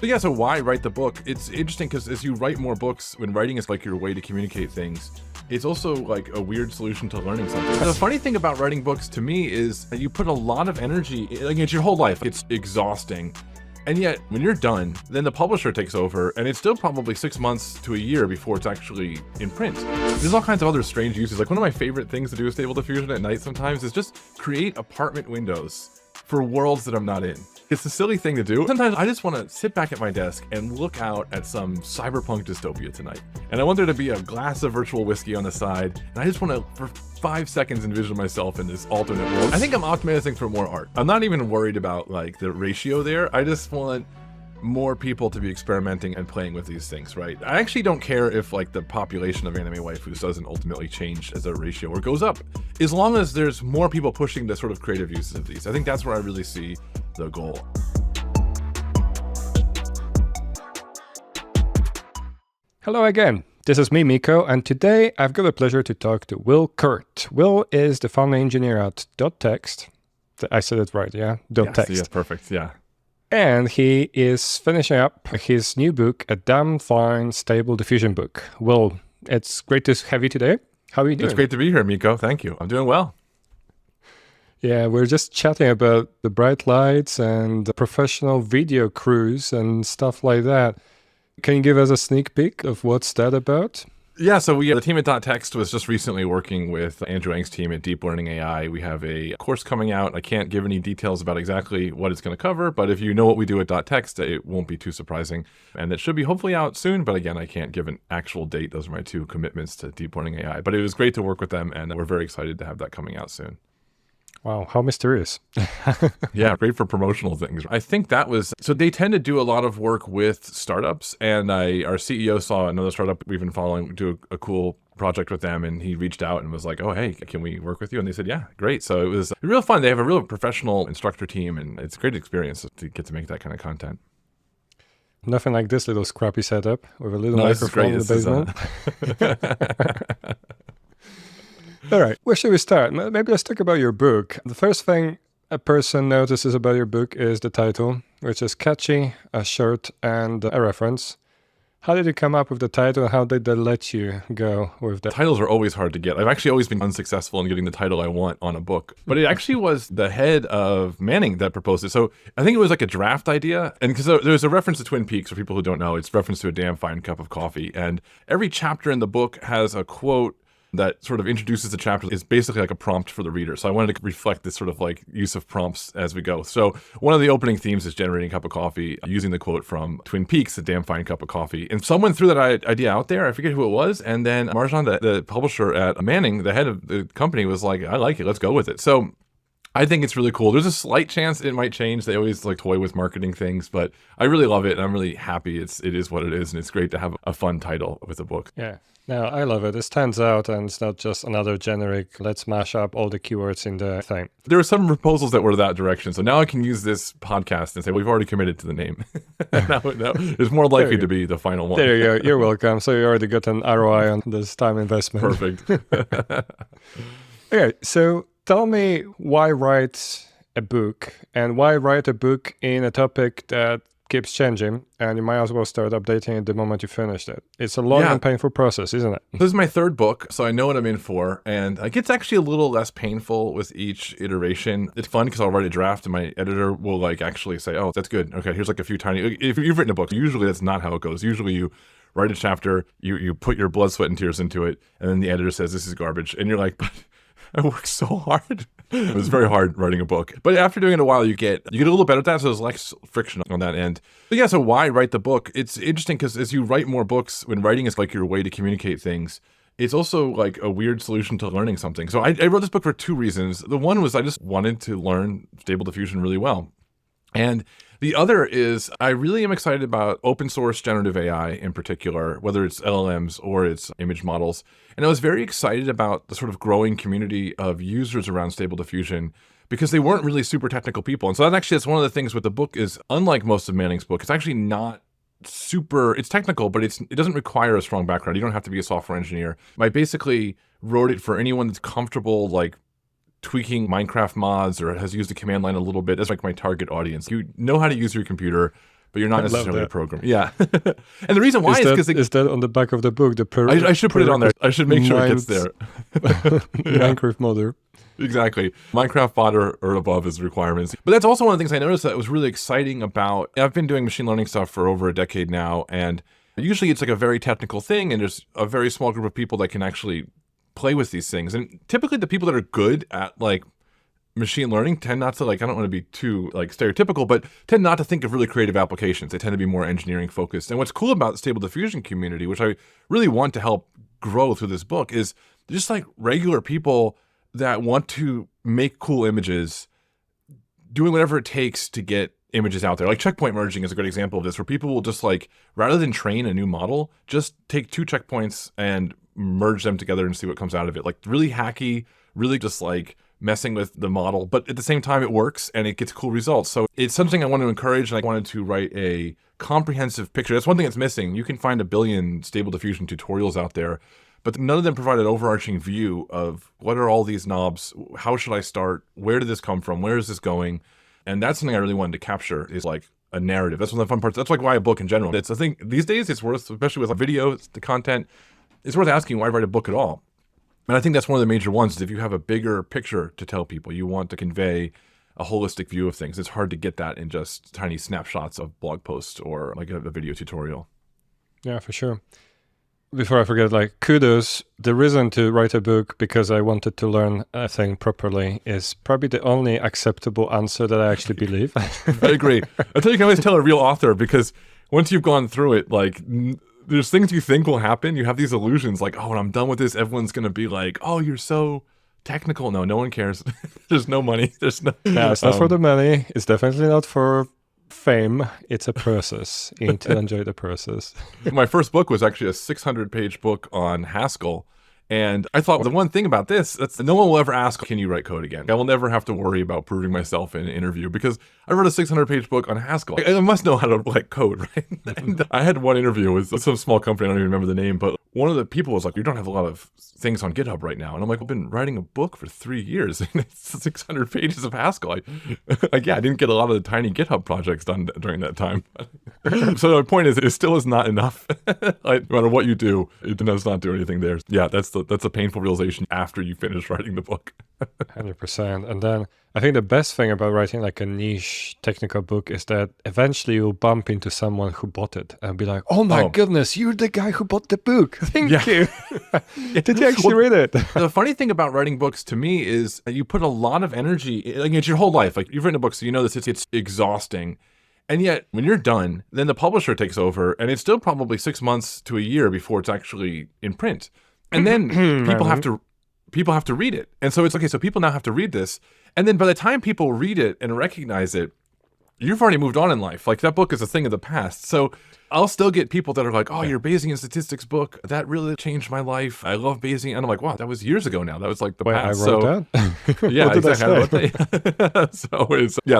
But yeah, so why write the book? It's interesting because as you write more books, when writing is like your way to communicate things, it's also like a weird solution to learning something. The funny thing about writing books to me is that you put a lot of energy, like it's your whole life. It's exhausting. And yet when you're done, then the publisher takes over and it's still probably 6 months to a year before it's actually in print. There's all kinds of other strange uses. Like one of my favorite things to do with Stable Diffusion at night sometimes is just create apartment windows for worlds that I'm not in. It's a silly thing to do. Sometimes I just want to sit back at my desk and look out at some cyberpunk dystopia tonight. And I want there to be a glass of virtual whiskey on the side. And I just want to, for 5 seconds, envision myself in this alternate world. I think I'm optimizing for more art. I'm not even worried about like the ratio there. I just want more people to be experimenting and playing with these things, right? I actually don't care if like the population of anime waifus doesn't ultimately change as a ratio or goes up, as long as there's more people pushing the sort of creative uses of these. I think that's where I really see the goal. Hello again. This is me, Miko, and today I've got the pleasure to talk to Will Kurt. Will is the founding engineer at .text. I said it right, yeah? .text. Yeah, perfect, yeah. And he is finishing up his new book, a damn fine Stable Diffusion book. Will, it's great to have you today. How are you doing? It's great to be here, Miko. Thank you. I'm doing well. Yeah, we're just chatting about the bright lights and the professional video crews and stuff like that. Can you give us a sneak peek of what's that about? Yeah, so the team at .text was just recently working with Andrew Ng's team at Deep Learning AI. We have a course coming out. I can't give any details about exactly what it's going to cover, but if you know what we do at .text, it won't be too surprising. And it should be hopefully out soon, but again, I can't give an actual date. Those are my 2 commitments to Deep Learning AI. But it was great to work with them, and we're very excited to have that coming out soon. Wow, how mysterious. Yeah, great for promotional things. I think that was, so they tend to do a lot of work with startups, and our CEO saw another startup we've been following do a cool project with them, and he reached out and was like, oh, hey, can we work with you? And they said, yeah, great. So it was real fun. They have a real professional instructor team, and it's a great experience to get to make that kind of content. Nothing like this little scrappy setup with a little microphone in the basement. All right, where should we start? Maybe let's talk about your book. The first thing a person notices about your book is the title, which is catchy, a short, and a reference. How did you come up with the title? How did they let you go with that? Titles are always hard to get. I've actually always been unsuccessful in getting the title I want on a book. But it actually was the head of Manning that proposed it. So I think it was like a draft idea. And because there's a reference to Twin Peaks, for people who don't know, it's reference to a damn fine cup of coffee. And every chapter in the book has a quote that sort of introduces the chapter. Is basically like a prompt for the reader. So I wanted to reflect this sort of like use of prompts as we go. So one of the opening themes is generating a cup of coffee using the quote from Twin Peaks, a damn fine cup of coffee. And someone threw that idea out there. I forget who it was. And then Marjan, the publisher at Manning, the head of the company, was like, I like it. Let's go with it. So I think it's really cool. There's a slight chance it might change. They always like toy with marketing things, but I really love it. And I'm really happy it is what it is. And it's great to have a fun title with a book. Yeah. No, I love it. It stands out, and it's not just another generic, let's mash up all the keywords in the thing. There were some proposals that were that direction. So now I can use this podcast and say, we've already committed to the name. now it's more likely to be the final one. There you go. You're welcome. So you already got an ROI on this time investment. Perfect. Okay, so tell me why write a book, and why write a book in a topic that keeps changing, and you might as well start updating it the moment you finish it. It's a long and painful process, isn't it? This is my 3rd book, so I know what I'm in for, and it gets actually a little less painful with each iteration. It's fun because I'll write a draft and my editor will like actually say, oh, that's good. Okay, here's like a few tiny, if you've written a book, usually that's not how it goes. Usually you write a chapter, you put your blood, sweat, and tears into it, and then the editor says, this is garbage. And you're like, but I worked so hard. It was very hard writing a book. But after doing it a while, you get a little better at that, so there's less friction on that end. But yeah, so why write the book? It's interesting because as you write more books, when writing is like your way to communicate things, it's also like a weird solution to learning something. So I wrote this book for 2 reasons. The one was I just wanted to learn Stable Diffusion really well. And the other is I really am excited about open source generative AI in particular, whether it's LLMs or it's image models. And I was very excited about the sort of growing community of users around Stable Diffusion because they weren't really super technical people. And so that's one of the things with the book is, unlike most of Manning's book, it's actually not super, it's technical, but it doesn't require a strong background. You don't have to be a software engineer. I basically wrote it for anyone that's comfortable like tweaking Minecraft mods or has used the command line a little bit as like my target audience. You know how to use your computer, but you're not necessarily a programmer. Yeah. And the reason why is because... Is that on the back of the book? I should put it on there. I should make sure it gets there. Minecraft modder. Exactly. Minecraft fodder or above is requirements. But that's also one of the things I noticed that was really exciting about... I've been doing machine learning stuff for over a decade now, and usually it's like a very technical thing, and there's a very small group of people that can actually play with these things. And typically the people that are good at like machine learning tend not to, like, I don't want to be too like stereotypical, but tend not to think of really creative applications. They tend to be more engineering focused. And what's cool about the Stable Diffusion community, which I really want to help grow through this book, is just like regular people that want to make cool images, doing whatever it takes to get images out there. Like checkpoint merging is a great example of this, where people will just like, rather than train a new model, just take 2 checkpoints and merge them together and see what comes out of it. Like really hacky, really just like messing with the model, but at the same time it works and it gets cool results. So it's something I want to encourage, and I wanted to write a comprehensive picture. That's one thing that's missing. You can find a billion Stable Diffusion tutorials out there, but none of them provide an overarching view of what are all these knobs, how should I start, where did this come from, where is this going? And that's something I really wanted to capture, is like a narrative. That's one of the fun parts. That's like why a book in general. It's, I think these days it's worth, especially with like videos, the content, it's worth asking why write a book at all. And I think that's one of the major ones, is if you have a bigger picture to tell people, you want to convey a holistic view of things. It's hard to get that in just tiny snapshots of blog posts or like a video tutorial. Yeah, for sure. Before I forget, like, kudos. The reason to write a book, because I wanted to learn a thing properly, is probably the only acceptable answer that I actually believe. I agree. I tell you, can always tell a real author, because once you've gone through it, like, there's things you think will happen. You have these illusions like, oh, when I'm done with this, everyone's going to be like, oh, you're so technical. No one cares. There's no money. There's no... Yeah, it's not for the money. It's definitely not for fame. It's a process. You need to enjoy the process. My first book was actually a 600-page book on Haskell. And I thought, the one thing about this, that's no one will ever ask, can you write code again? I will never have to worry about proving myself in an interview, because I wrote a 600-page book on Haskell. I must know how to like code, right? And I had one interview with some small company, I don't even remember the name, but one of the people was like, you don't have a lot of things on GitHub right now. And I'm like, I've been writing a book for 3 years, and it's 600 pages of Haskell. Like, yeah, I didn't get a lot of the tiny GitHub projects done during that time. So the point is, it still is not enough. Like, no matter what you do, it does not do anything there. Yeah, that's a painful realization after you finish writing the book. 100%. And then I think the best thing about writing like a niche technical book is that eventually you'll bump into someone who bought it and be like, oh my goodness, you're the guy who bought the book. Thank you. Did you actually read it? The funny thing about writing books to me is that you put a lot of energy, like it's your whole life. Like you've written a book, so you know this, it's exhausting. And yet when you're done, then the publisher takes over, and it's still probably 6 months to a year before it's actually in print. And then people have to read it. And so it's okay, so people now have to read this. And then by the time people read it and recognize it, you've already moved on in life. Like that book is a thing of the past. So I'll still get people that are like, oh, your Bayesian statistics book, that really changed my life. I love Bayesian. And I'm like, wow, that was years ago now. That was like the past. I wrote that? Yeah, exactly.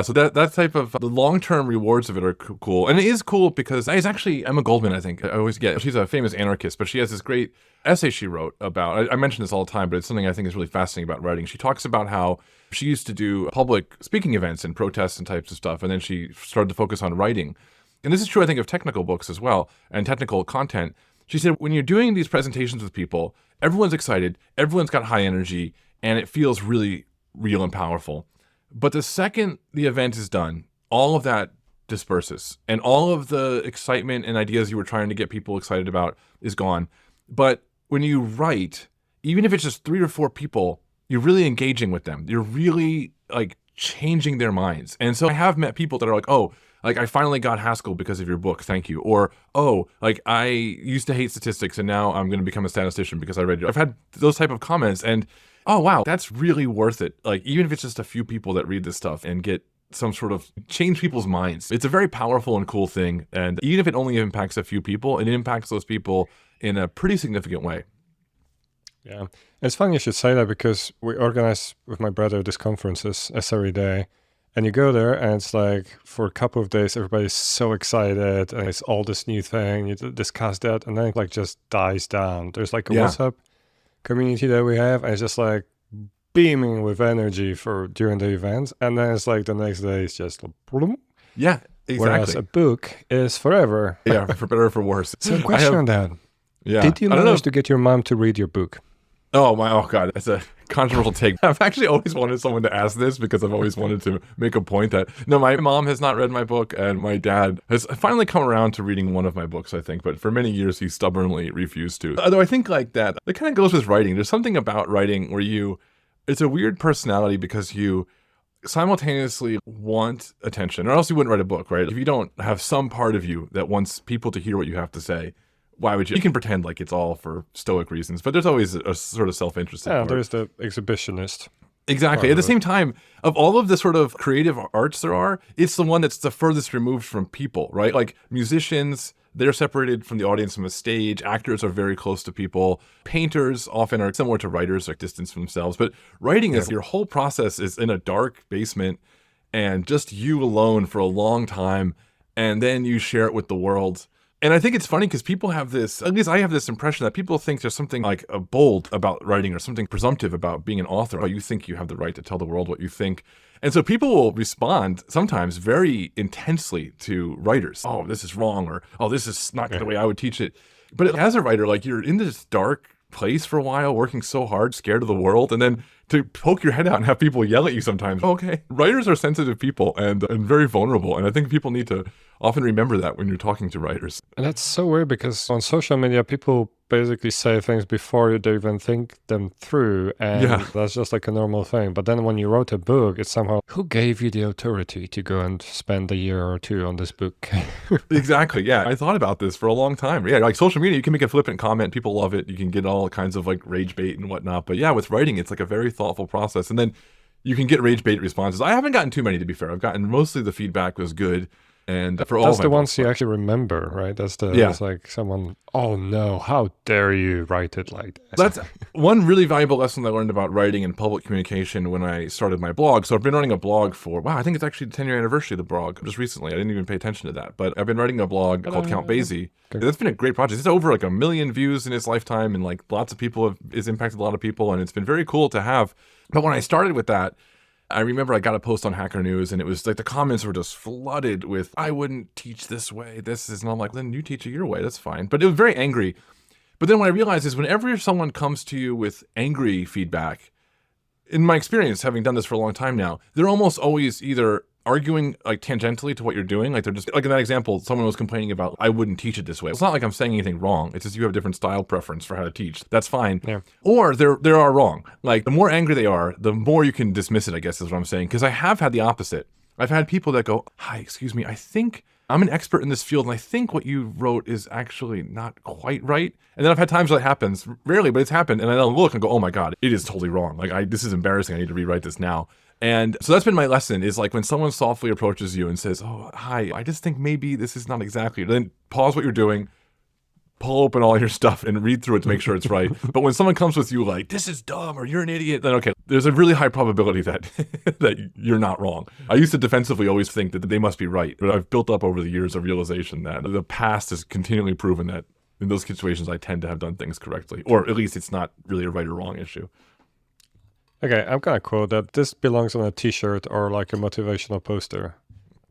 So that type of, the long-term rewards of it are cool. And it is cool because it's actually Emma Goldman, I think. I always get, she's a famous anarchist, but she has this great essay she wrote about, I mention this all the time, but it's something I think is really fascinating about writing. She talks about how she used to do public speaking events and protests and types of stuff, and then she started to focus on writing. And this is true, I think, of technical books as well, and technical content. She said, when you're doing these presentations with people, everyone's excited, everyone's got high energy, and it feels really real and powerful. But the second the event is done, all of that disperses, and all of the excitement and ideas you were trying to get people excited about is gone. But when you write, even if it's just 3 or 4 people, you're really engaging with them. You're really like changing their minds. And so I have met people that are like, oh, like I finally got Haskell because of your book, thank you. Or, oh, like I used to hate statistics and now I'm going to become a statistician because I read it. I've had those type of comments, and oh wow, that's really worth it. Like even if it's just a few people that read this stuff and get some sort of change people's minds. It's a very powerful and cool thing. And even if it only impacts a few people, it impacts those people in a pretty significant way. Yeah. It's funny you should say that, because we organize with my brother these conferences every day. And you go there and it's like for a couple of days, everybody's so excited and it's all this new thing. You discuss that and then it like just dies down. There's like a WhatsApp community that we have, and it's just like beaming with energy for during the events. And then it's like the next day it's just like, yeah. Whereas a book is forever. Yeah, for better or for worse. So a question on that. Yeah. Did you manage to get your mom to read your book? Oh God, that's a controversial take. I've actually always wanted someone to ask this because I've always wanted to make a point that, no, my mom has not read my book and my dad has finally come around to reading one of my books, I think, but for many years he stubbornly refused to. Although I think like that, it kind of goes with writing. There's something about writing where it's a weird personality because you simultaneously want attention, or else you wouldn't write a book, right? If you don't have some part of you that wants people to hear what you have to say, why would you? You can pretend like it's all for stoic reasons, but there's always a sort of self-interested part. There's the exhibitionist. Exactly. At the same time, of all of the sort of creative arts there are, it's the one that's the furthest removed from people, right? Like musicians, they're separated from the audience from a stage. Actors are very close to people. Painters often are similar to writers, like distance from themselves. But writing is your whole process is in a dark basement and just you alone for a long time. And then you share it with the world. And I think it's funny because people have this, at least I have this impression that people think there's something like bold about writing or something presumptive about being an author. But you think you have the right to tell the world what you think. And so people will respond sometimes very intensely to writers. Oh, this is wrong, or oh, this is not the way I would teach it. But as a writer, like you're in this dark place for a while, working so hard, scared of the world, and then to poke your head out and have people yell at you sometimes. Okay, writers are sensitive people and very vulnerable, and I think people need to often remember that when you're talking to writers. And that's so weird because on social media, people basically say things before they even think them through, and that's just like a normal thing. But then when you wrote a book, it's somehow, who gave you the authority to go and spend a year or two on this book? Exactly, yeah. I thought about this for a long time. Yeah, like social media, you can make a flippant comment, people love it, you can get all kinds of like rage bait and whatnot. But yeah, with writing, it's like a very thoughtful process. And then you can get rage bait responses. I haven't gotten too many, to be fair. I've gotten mostly the feedback was good. And for all that's of the my ones books, you actually remember, right? That's it's like someone, oh no, how dare you write it like this? That's one really valuable lesson I learned about writing and public communication when I started my blog. So I've been running a blog for, I think it's actually the 10-year anniversary of the blog just recently. I didn't even pay attention to that, but I've been writing a blog called Count Basie. Okay. That's been a great project. It's over like 1 million views in its lifetime, and like lots of people it's impacted a lot of people, and it's been very cool to have. But when I started with that, I remember I got a post on Hacker News, and it was like the comments were just flooded with, I wouldn't teach this way. And I'm like, then you teach it your way. That's fine. But it was very angry. But then what I realized is whenever someone comes to you with angry feedback, in my experience, having done this for a long time now, they're almost always either arguing like tangentially to what you're doing. Like they're just, like in that example, someone was complaining about, I wouldn't teach it this way. It's not like I'm saying anything wrong. It's just you have a different style preference for how to teach. That's fine. Yeah. Or they are wrong. Like the more angry they are, the more you can dismiss it, I guess is what I'm saying. Because I have had the opposite. I've had people that go, hi, excuse me, I think I'm an expert in this field, and I think what you wrote is actually not quite right. And then I've had times where that happens, rarely, but it's happened. And I'll look and go, oh my God, it is totally wrong. Like this is embarrassing. I need to rewrite this now. And so that's been my lesson, is like when someone softly approaches you and says, oh, hi, I just think maybe this is not exactly, then pause what you're doing, pull open all your stuff and read through it to make sure it's right. But when someone comes with you like, this is dumb or you're an idiot, then okay, there's a really high probability that that you're not wrong. I used to defensively always think that they must be right, but I've built up over the years a realization that the past has continually proven that in those situations I tend to have done things correctly, or at least it's not really a right or wrong issue. Okay, I'm gonna quote that this belongs on a t-shirt or like a motivational poster.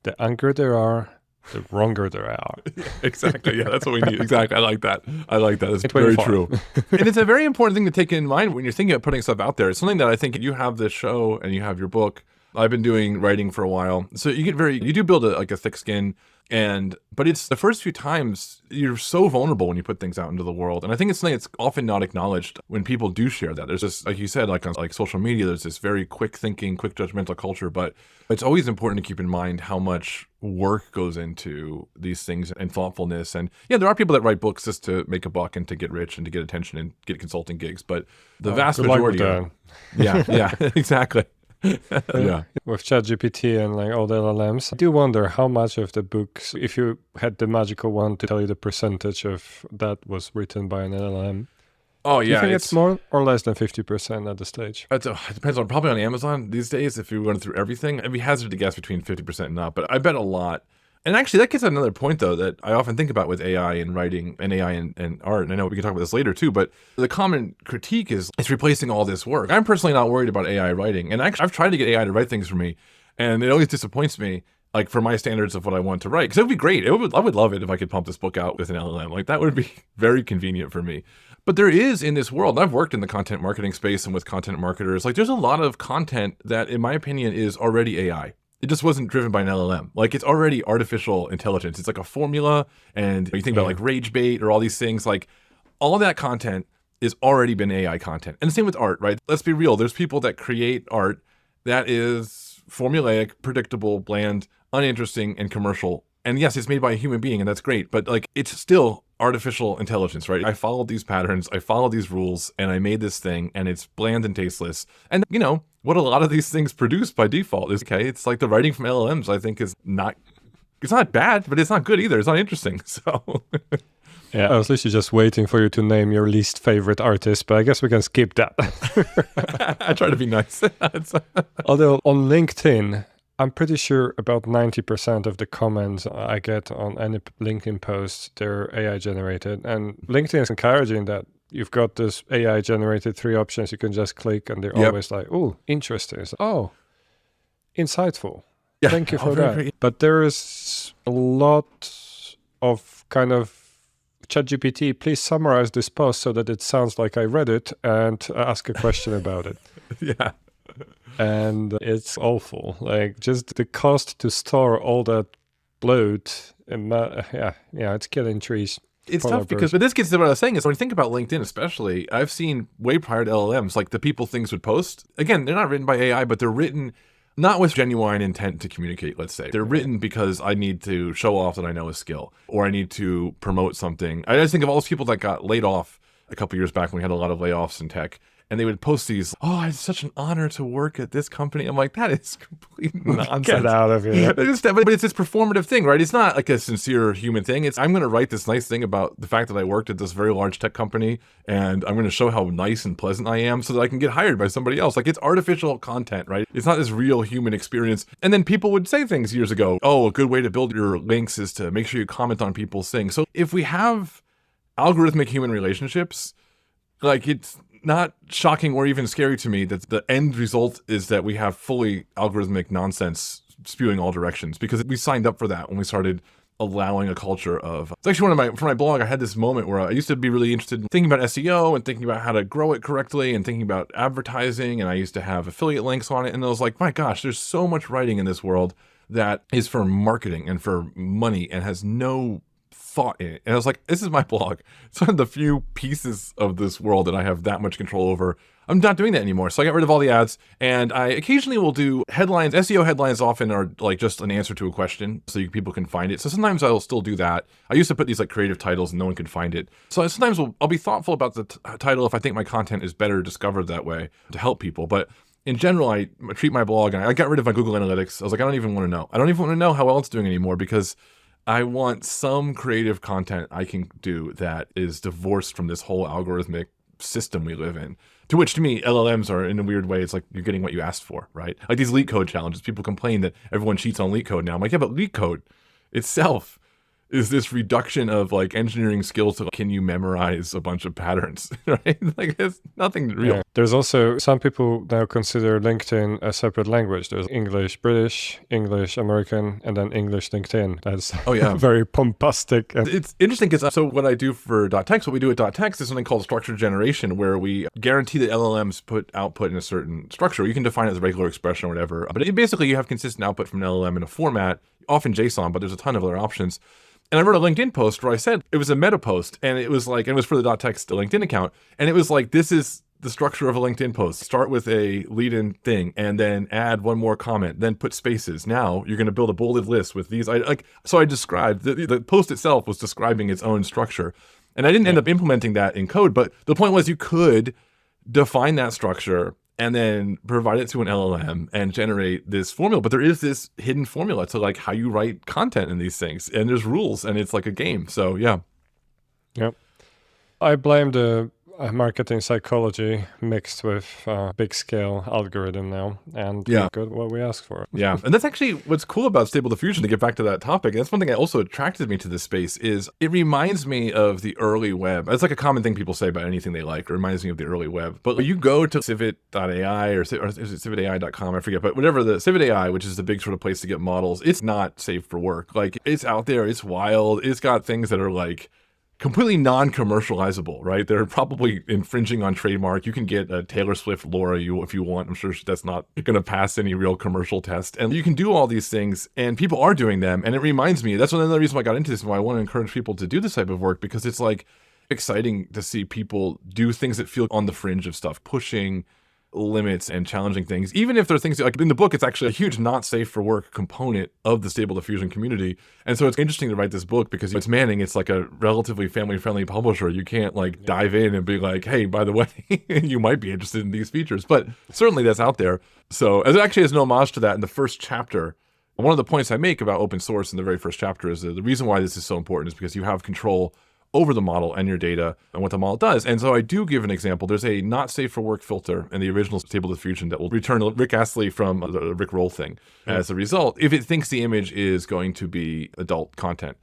The angrier there are, the wronger there are. Exactly, yeah, that's what we need. Exactly, I like that. It's very true. And it's a very important thing to take in mind when you're thinking about putting stuff out there. It's something that I think you have this show and you have your book. I've been doing writing for a while. So you do build a thick skin. But it's the first few times you're so vulnerable when you put things out into the world. And I think it's something that's often not acknowledged when people do share that. There's this, like you said, like on like social media, there's this very quick thinking, quick judgmental culture, but it's always important to keep in mind how much work goes into these things and thoughtfulness. And yeah, there are people that write books just to make a buck and to get rich and to get attention and get consulting gigs, but the vast majority are, yeah, exactly. Yeah. With ChatGPT and like all the LLMs, I do wonder how much of the books, if you had the magical one to tell you the percentage of that was written by an LLM. Oh yeah, do you think it's more or less than 50% at the stage? It depends on, probably on Amazon these days. If you're going through everything, I'd be hazarded to guess between 50% and not, but I bet a lot. And actually, that gets another point, though, that I often think about with AI and writing and AI and art. And I know we can talk about this later, too, but the common critique is it's replacing all this work. I'm personally not worried about AI writing. And actually, I've tried to get AI to write things for me, and it always disappoints me. like for my standards of what I want to write. Because it would be great. I would love it if I could pump this book out with an LLM. Like that would be very convenient for me. But there is in this world, and I've worked in the content marketing space and with content marketers, like there's a lot of content that in my opinion is already AI. It just wasn't driven by an LLM. Like it's already artificial intelligence. It's like a formula. And you think about like rage bait or all these things, like all of that content is already been AI content. And the same with art, right? Let's be real. There's people that create art that is formulaic, predictable, bland, uninteresting, and commercial. And yes, it's made by a human being, and that's great. But like, it's still artificial intelligence, right? I followed these patterns, I followed these rules, and I made this thing, and it's bland and tasteless. And you know, what a lot of these things produce by default is, okay, it's like the writing from LLMs, I think is not, it's not bad, but it's not good either. It's not interesting, so. Yeah, I was literally just waiting for you to name your least favorite artist, but I guess we can skip that. I try to be nice. Although on LinkedIn, I'm pretty sure about 90% of the comments I get on any LinkedIn post, they're AI generated. And LinkedIn is encouraging that you've got this AI generated 3 options you can just click, and they're always like, oh, interesting. Oh, insightful. Yeah. Thank you for that. But there is a lot of kind of ChatGPT, please summarize this post so that it sounds like I read it and ask a question about it. Yeah. And it's awful. Like just the cost to store all that bloat, and it's killing trees. It's tough because, but this gets to what I was saying is when you think about LinkedIn especially, I've seen way prior to LLMs, like the people things would post. Again, they're not written by AI, but they're written not with genuine intent to communicate, let's say. They're written because I need to show off that I know a skill, or I need to promote something. I just think of all those people that got laid off a couple years back when we had a lot of layoffs in tech, and they would post these, oh, it's such an honor to work at this company. I'm like, that is complete nonsense. Get out of here. But it's this performative thing, right? It's not like a sincere human thing. It's, I'm going to write this nice thing about the fact that I worked at this very large tech company, and I'm going to show how nice and pleasant I am so that I can get hired by somebody else. Like, it's artificial content, right? It's not this real human experience. And then people would say things years ago, oh, a good way to build your links is to make sure you comment on people's things. So if we have algorithmic human relationships, like, it's not shocking or even scary to me that the end result is that we have fully algorithmic nonsense spewing all directions, because we signed up for that when we started allowing a culture of, it's actually for my blog, I had this moment where I used to be really interested in thinking about SEO and thinking about how to grow it correctly and thinking about advertising. And I used to have affiliate links on it. And I was like, my gosh, there's so much writing in this world that is for marketing and for money and has no thought in it. And I was like, this is my blog. It's one of the few pieces of this world that I have that much control over. I'm not doing that anymore. So I got rid of all the ads, and I occasionally will do headlines. SEO headlines often are like just an answer to a question so people can find it. So sometimes I'll still do that. I used to put these like creative titles and no one can find it. So sometimes I'll be thoughtful about the title if I think my content is better discovered that way to help people. But in general, I treat my blog, and I got rid of my Google Analytics. I was like, I don't even want to know. I don't even want to know how well it's doing anymore, because I want some creative content I can do that is divorced from this whole algorithmic system we live in. To which, to me, LLMs are, in a weird way, it's like you're getting what you asked for, right? Like these leak code challenges. People complain that everyone cheats on leak code now. I'm like, yeah, but leak code itself is this reduction of like engineering skills to, can you memorize a bunch of patterns, right? Like it's nothing real. Yeah. There's also, some people now consider LinkedIn a separate language. There's English British, English American, and then English LinkedIn. That's very pompastic. It's interesting because so what I do for .text, what we do at .text is something called structured generation, where we guarantee that LLMs put output in a certain structure. You can define it as a regular expression or whatever, but basically you have consistent output from an LLM in a format, often JSON, but there's a ton of other options. And I wrote a LinkedIn post where I said, it was a meta post, and it was like, and it was for the .text LinkedIn account. And it was like, this is the structure of a LinkedIn post. Start with a lead-in thing, and then add one more comment, then put spaces. Now you're going to build a bolded list with these. So I described, the post itself was describing its own structure. And I didn't end up implementing that in code, but the point was you could define that structure and then provide it to an LLM and generate this formula. But there is this hidden formula to like how you write content in these things. And there's rules, and it's like a game. So yeah. Yep. I blame the marketing psychology mixed with big scale algorithm now, and we got what we asked for. Yeah, and that's actually what's cool about Stable Diffusion, to get back to that topic. That's one thing that also attracted me to this space, is it reminds me of the early web. It's like a common thing people say about anything they like. It reminds me of the early web. But when you go to civit.ai or is it civitai.com, I forget, but whatever, the Civit AI, which is the big sort of place to get models, it's not safe for work. Like, it's out there, it's wild, it's got things that are like completely non-commercializable, right? They're probably infringing on trademark. You can get a Taylor Swift Laura if you want. I'm sure that's not going to pass any real commercial test. And you can do all these things, and people are doing them. And it reminds me, that's another reason why I got into this and why I want to encourage people to do this type of work, because it's like exciting to see people do things that feel on the fringe of stuff, pushing limits and challenging things, even if they're things like in the book, it's actually a huge not safe for work component of the Stable Diffusion community. And so it's interesting to write this book because it's Manning. It's like a relatively family-friendly publisher. You can't like dive in and be like, hey, by the way, you might be interested in these features, but certainly that's out there. So as it actually has no homage to that in the first chapter. One of the points I make about open source in the very first chapter is that the reason why this is so important is because you have control over the model and your data and what the model does. And so I do give an example. There's a not safe for work filter in the original Stable Diffusion that will return Rick Astley from the Rick Roll thing as a result, if it thinks the image is going to be adult content.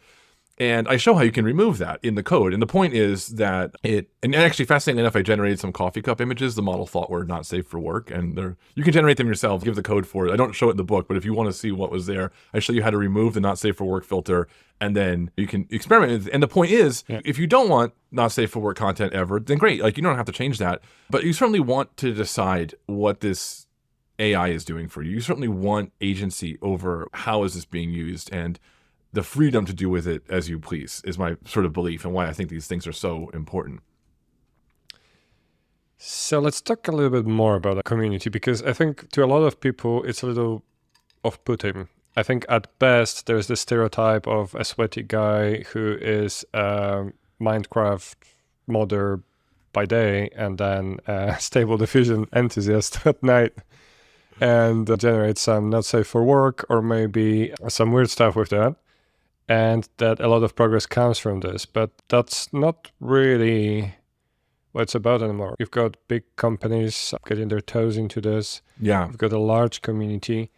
And I show how you can remove that in the code. And the point is that and actually fascinatingly enough, I generated some coffee cup images the model thought were not safe for work. And you can generate them yourself, give the code for it. I don't show it in the book, but if you want to see what was there, I show you how to remove the not safe for work filter, and then you can experiment with it. And the point is, if you don't want not safe for work content ever, then great. Like, you don't have to change that, but you certainly want to decide what this AI is doing for you. You certainly want agency over how is this being used, and the freedom to do with it as you please is my sort of belief, and why I think these things are so important. So let's talk a little bit more about the community, because I think to a lot of people, it's a little off-putting. I think at best, there's this stereotype of a sweaty guy who is a Minecraft modder by day and then a Stable Diffusion enthusiast at night, and generate some not safe for work or maybe some weird stuff with that. And that a lot of progress comes from this, but that's not really what it's about anymore. You've got big companies getting their toes into this. Yeah. You've got a large community.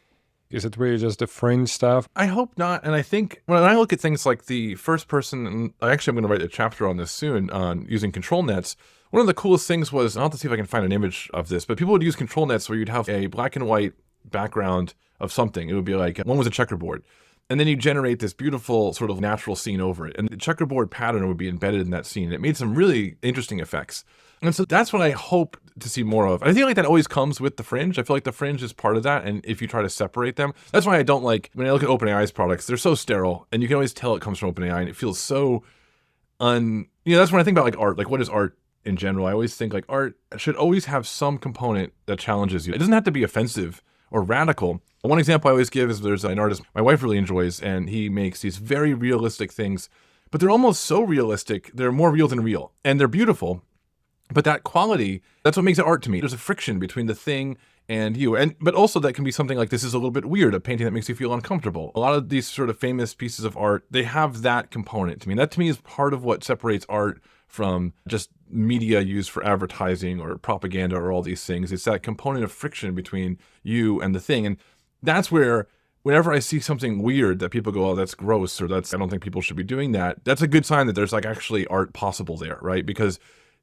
Is it really just the fringe stuff? I hope not. And I think when I look at things like the first person, and I'm going to write a chapter on this soon on using control nets. One of the coolest things was, I'll have to see if I can find an image of this, but people would use control nets where you'd have a black and white background of something. It would be like, one was a checkerboard. And then you generate this beautiful sort of natural scene over it. And the checkerboard pattern would be embedded in that scene. It made some really interesting effects. And so that's what I hope to see more of. I feel like that always comes with the fringe. I feel like the fringe is part of that. And if you try to separate them, that's why I don't like, when I look at OpenAI's products, they're so sterile. And you can always tell it comes from OpenAI, and it feels so that's when I think about like art, like what is art in general? I always think like art should always have some component that challenges you. It doesn't have to be offensive or radical. One example I always give is there's an artist my wife really enjoys, and he makes these very realistic things, but they're almost so realistic, they're more real than real, and they're beautiful. But that quality, that's what makes it art to me. There's a friction between the thing and you. But also that can be something like, this is a little bit weird, a painting that makes you feel uncomfortable. A lot of these sort of famous pieces of art, they have that component to me. That to me is part of what separates art from just media used for advertising or propaganda or all these things. It's that component of friction between you and the thing. And that's where, whenever I see something weird that people go, oh, that's gross, or I don't think people should be doing that, that's a good sign that there's like actually art possible there, right? Because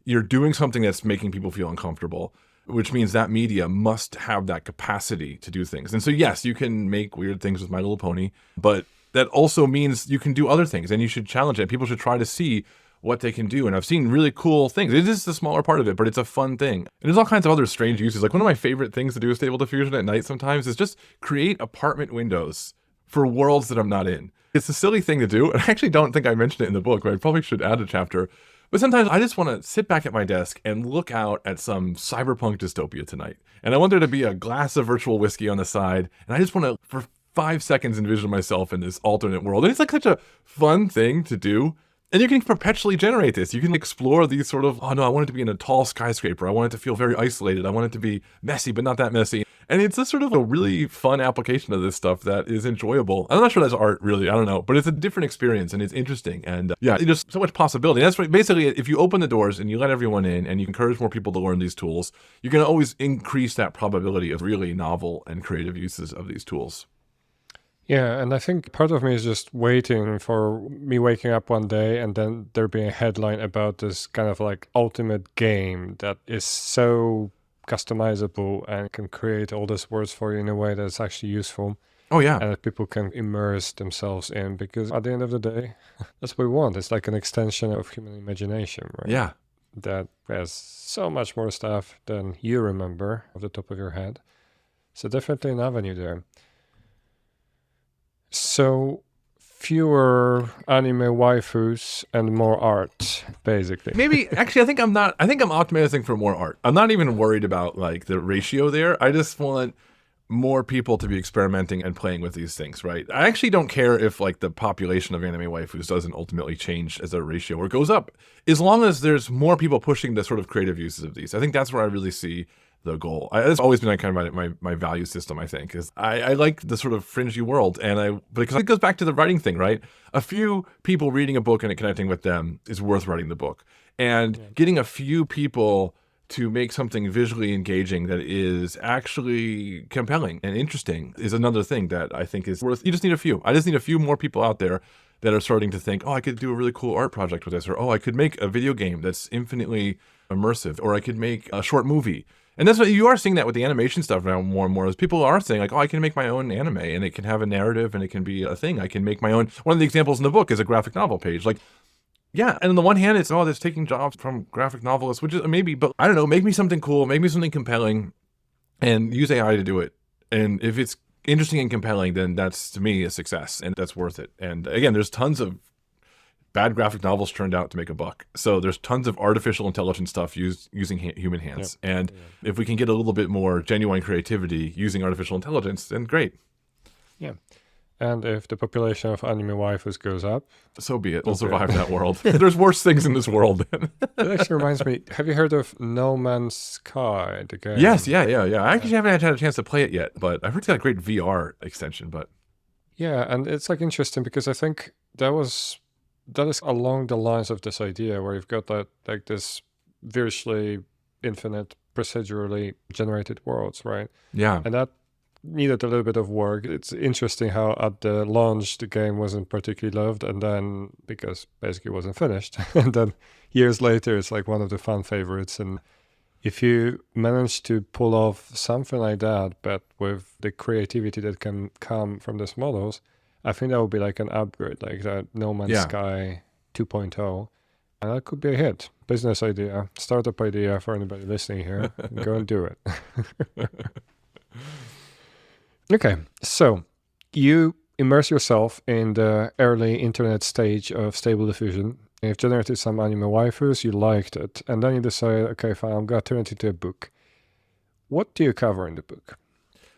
you're doing something that's making people feel uncomfortable, which means that media must have that capacity to do things. And so, yes, you can make weird things with My Little Pony, but that also means you can do other things, and you should challenge it. People should try to see what they can do. And I've seen really cool things. It is the smaller part of it, but it's a fun thing. And there's all kinds of other strange uses. Like, one of my favorite things to do with Stable Diffusion at night sometimes is just create apartment windows for worlds that I'm not in. It's a silly thing to do. And I actually don't think I mentioned it in the book, but I probably should add a chapter. But sometimes I just want to sit back at my desk and look out at some cyberpunk dystopia tonight. And I want there to be a glass of virtual whiskey on the side. And I just want to, for 5 seconds, envision myself in this alternate world. And it's like such a fun thing to do. And you can perpetually generate this. You can explore these sort of, oh no, I want it to be in a tall skyscraper. I want it to feel very isolated. I want it to be messy, but not that messy. And it's a sort of a really fun application of this stuff that is enjoyable. I'm not sure that's art, really. I don't know. But it's a different experience, and it's interesting. And yeah, there's so much possibility. That's what, basically, if you open the doors and you let everyone in and you encourage more people to learn these tools, you're going to always increase that probability of really novel and creative uses of these tools. Yeah, and I think part of me is just waiting for me waking up one day and then there being a headline about this kind of like ultimate game that is so customizable and can create all these words for you in a way that's actually useful. Oh, yeah. And that people can immerse themselves in, because at the end of the day, that's what we want. It's like an extension of human imagination, right? Yeah. That has so much more stuff than you remember off the top of your head. So definitely an avenue there. So fewer anime waifus and more art, basically. Maybe, actually, I think I'm optimizing for more art. I'm not even worried about like the ratio there. I just want more people to be experimenting and playing with these things, right? I actually don't care if like the population of anime waifus doesn't ultimately change as a ratio or goes up, as long as there's more people pushing the sort of creative uses of these. I think that's where I really see the goal. That's always been like kind of my value system, I think, is I like the sort of fringy world, and because it goes back to the writing thing, right? A few people reading a book and connecting with them is worth writing the book. And getting a few people to make something visually engaging that is actually compelling and interesting is another thing that I think is worth. You just need a few. I just need a few more people out there that are starting to think, oh, I could do a really cool art project with this, or oh, I could make a video game that's infinitely immersive, or I could make a short movie. And that's what you are seeing that with the animation stuff now more and more, is people are saying like, oh, I can make my own anime and it can have a narrative and it can be a thing. I can make my own. One of the examples in the book is a graphic novel page. like, yeah, and on the one hand, it's, oh, that's taking jobs from graphic novelists, which is maybe, but I don't know, make me something cool, make me something compelling, and use AI to do it. And if it's interesting and compelling, then that's, to me, a success, and that's worth it. And again, there's tons of bad graphic novels turned out to make a buck. So there's tons of artificial intelligence stuff using human hands. Yep. And if we can get a little bit more genuine creativity using artificial intelligence, then great. Yeah. And if the population of anime waifus goes up, so be it. We'll survive that world. There's worse things in this world. It actually reminds me, have you heard of No Man's Sky, the game? Yes, yeah. I actually haven't had a chance to play it yet, but I've heard it's got a great VR extension. But yeah, and it's like interesting because I think that is along the lines of this idea where you've got that like this virtually infinite procedurally generated worlds, right? Yeah. And that needed a little bit of work. It's interesting how at the launch the game wasn't particularly loved, and then because basically it wasn't finished, and then years later it's like one of the fan favorites. And if you manage to pull off something like that, but with the creativity that can come from these models, I think that would be like an upgrade, like that No Man's Sky 2.0. And that could be a hit. Business idea, startup idea for anybody listening here. Go and do it. Okay, so you immerse yourself in the early internet stage of Stable Diffusion. You've generated some anime waifus, you liked it, and then you decide, okay, fine, I'm going to turn it into a book. What do you cover in the book?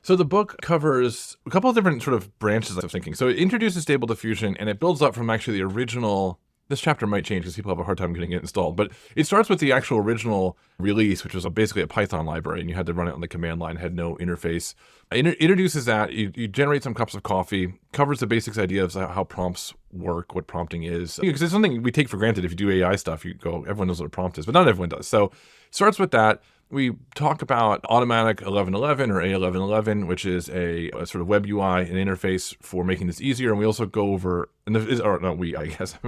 So the book covers a couple of different sort of branches of thinking. So it introduces Stable Diffusion, and it builds up from actually the original. This chapter might change because people have a hard time getting it installed, but it starts with the actual original release, which was basically a Python library, and you had to run it on the command line, had no interface. It introduces that, you generate some cups of coffee, covers the basics idea of how prompts work, what prompting is. Because it's something we take for granted. If you do AI stuff, you go, everyone knows what a prompt is, but not everyone does. So it starts with that. We talk about automatic 1111 or A1111, which is a sort of web UI, an interface for making this easier. And we also go over, or not we, I guess,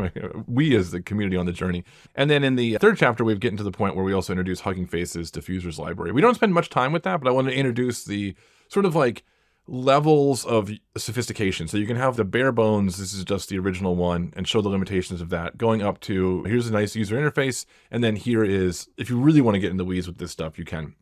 we as the community on the journey. And then in the third chapter, we've gotten to the point where we also introduce Hugging Face's diffusers library. We don't spend much time with that, but I want to introduce the sort of like levels of sophistication. So you can have the bare bones, this is just the original one, and show the limitations of that, going up to here's a nice user interface, and then here is, if you really want to get in the weeds with this stuff, you can.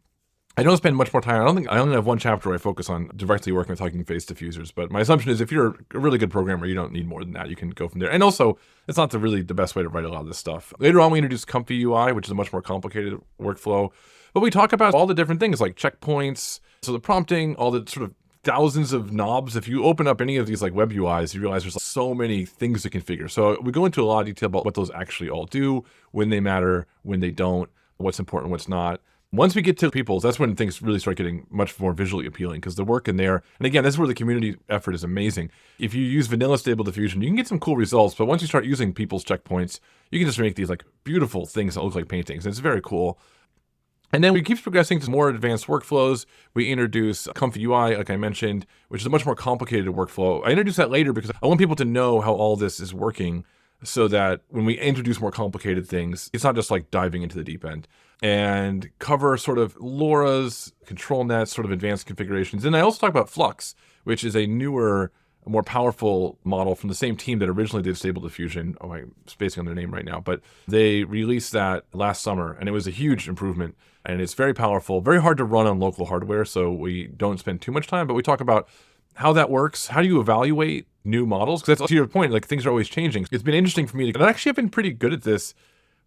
I don't spend much more time. I only have one chapter where I focus on directly working with Hugging Face diffusers, but my assumption is if you're a really good programmer, you don't need more than that. You can go from there. And also, it's not really the best way to write a lot of this stuff. Later on, we introduce Comfy UI, which is a much more complicated workflow. But we talk about all the different things like checkpoints, so the prompting, all the sort of thousands of knobs. If you open up any of these like web UIs, you realize there's so many things to configure. So we go into a lot of detail about what those actually all do, when they matter, when they don't, what's important, what's not. Once we get to people's, that's when things really start getting much more visually appealing, because the work in there, and again, this is where the community effort is amazing. If you use vanilla Stable Diffusion, you can get some cool results, but once you start using people's checkpoints, you can just make these like beautiful things that look like paintings. And it's very cool. And then we keep progressing to more advanced workflows. We introduce Comfy UI, like I mentioned, which is a much more complicated workflow. I introduced that later because I want people to know how all this is working, so that when we introduce more complicated things, it's not just like diving into the deep end. And cover sort of LoRa's, control nets, sort of advanced configurations. And I also talk about Flux, which is a newer, more powerful model from the same team that originally did Stable Diffusion. Oh, I'm spacing on their name right now, but they released that last summer, and it was a huge improvement. And it's very powerful, very hard to run on local hardware, so we don't spend too much time, but we talk about how that works. How do you evaluate new models? Because that's to your point, like things are always changing. It's been interesting for me and actually I've been pretty good at this,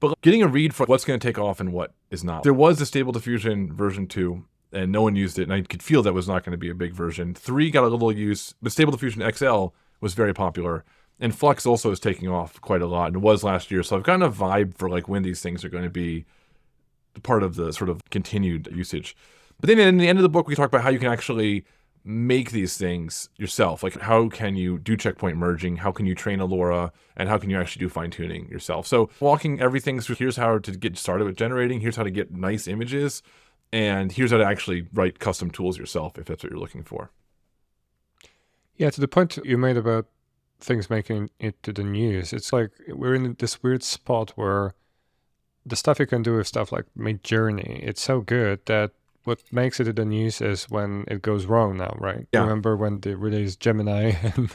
but getting a read for what's going to take off and what is not. There was a Stable Diffusion version 2, and no one used it, and I could feel that was not going to be a big version. 3 got a little use, but Stable Diffusion XL was very popular, and Flux also is taking off quite a lot, and it was last year. So I've gotten a vibe for like when these things are going to be part of the sort of continued usage. But then in the end of the book, we talk about how you can actually make these things yourself. Like how can you do checkpoint merging? How can you train a LoRa? And how can you actually do fine tuning yourself? So walking everything through, here's how to get started with generating. Here's how to get nice images. And here's how to actually write custom tools yourself if that's what you're looking for. Yeah, to the point you made about things making it to the news, it's like we're in this weird spot where the stuff you can do with stuff like Midjourney, it's so good that what makes it in the news is when it goes wrong now, right? Yeah. Remember when they released Gemini and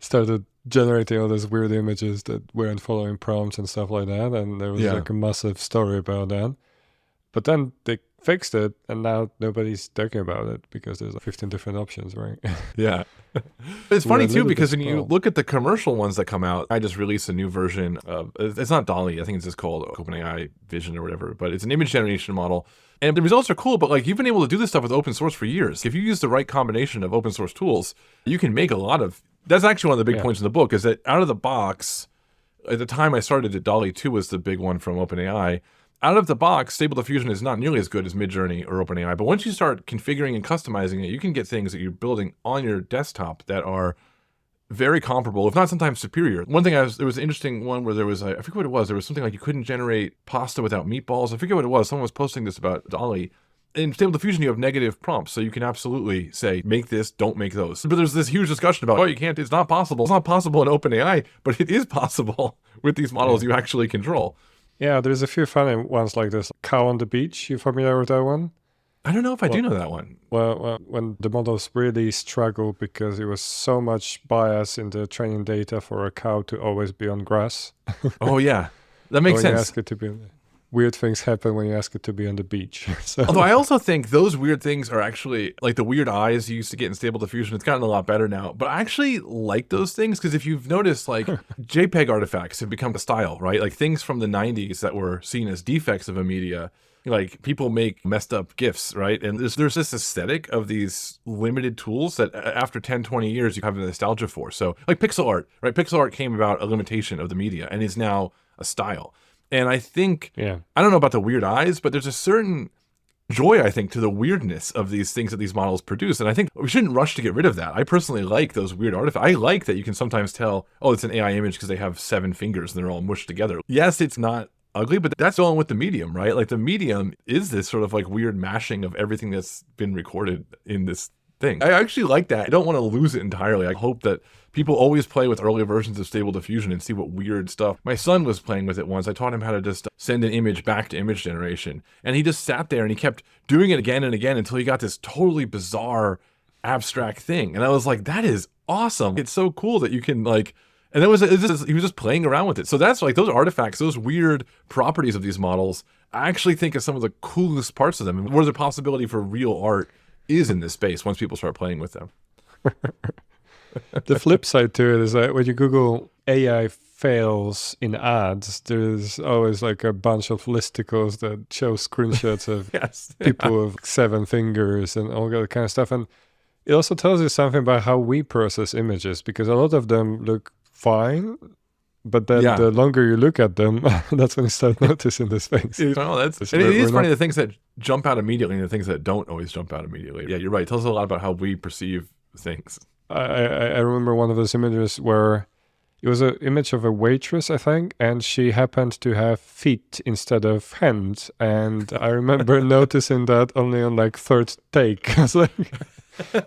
started generating all those weird images that weren't following prompts and stuff like that, and there was like a massive story about that. But then they fixed it, and now nobody's talking about it because there's 15 different options, right? Yeah. It's funny too, because when you look at the commercial ones that come out, I just released a new version of, it's not DALL-E, I think it's just called OpenAI Vision or whatever, but it's an image generation model. And the results are cool, but like you've been able to do this stuff with open source for years. If you use the right combination of open source tools, you can make a lot of, that's actually one of the big points in the book, is that out of the box, at the time I started it, DALL-E 2 was the big one from OpenAI. Out of the box, Stable Diffusion is not nearly as good as Midjourney or OpenAI, but once you start configuring and customizing it, you can get things that you're building on your desktop that are very comparable, if not sometimes superior. One thing there was an interesting one where there was, I forget what it was, there was something like you couldn't generate pasta without meatballs. I forget what it was. Someone was posting this about DALL-E. In Stable Diffusion, you have negative prompts, so you can absolutely say, make this, don't make those. But there's this huge discussion about, oh, you can't, it's not possible. It's not possible in OpenAI, but it is possible with these models you actually control. Yeah, there's a few funny ones like this. Cow on the beach, you familiar with that one? I don't know if I do know that one. Well, when the models really struggled because there was so much bias in the training data for a cow to always be on grass. Oh, yeah. That makes sense. You ask it to be, weird things happen when you ask it to be on the beach. So. Although I also think those weird things are actually, like the weird eyes you used to get in Stable Diffusion, it's gotten a lot better now. But I actually like those things because if you've noticed, like JPEG artifacts have become a style, right? Like things from the 90s that were seen as defects of a media. Like people make messed up GIFs, right? And there's this aesthetic of these limited tools that after 10, 20 years, you have a nostalgia for. So like pixel art, right? Pixel art came about a limitation of the media and is now a style. And I think, I don't know about the weird eyes, but there's a certain joy, I think, to the weirdness of these things that these models produce. And I think we shouldn't rush to get rid of that. I personally like those weird artifacts. I like that you can sometimes tell, oh, it's an AI image because they have 7 fingers and they're all mushed together. Yes, it's not ugly, but that's going with the medium, right? Like the medium is this sort of like weird mashing of everything that's been recorded in this thing. I actually like that. I don't want to lose it entirely. I hope that people always play with earlier versions of Stable Diffusion and see what weird stuff. My son was playing with it once. I taught him how to just send an image back to image generation. And he just sat there and he kept doing it again and again until he got this totally bizarre abstract thing. And I was like, that is awesome. It's so cool that you can like, and he was just playing around with it. So that's like those artifacts, those weird properties of these models, I actually think is some of the coolest parts of them, and where the possibility for real art is in this space once people start playing with them. The flip side to it is that when you Google AI fails in ads, there's always like a bunch of listicles that show screenshots of people with 7 fingers and all that kind of stuff. And it also tells you something about how we process images, because a lot of them look fine, But then the longer you look at them, that's when you start noticing these things. Oh, it is funny, the things that jump out immediately and the things that don't always jump out immediately. Yeah, you're right. It tells us a lot about how we perceive things. I remember one of those images where it was an image of a waitress, I think, and she happened to have feet instead of hands. And I remember noticing that only on like third take. I was like,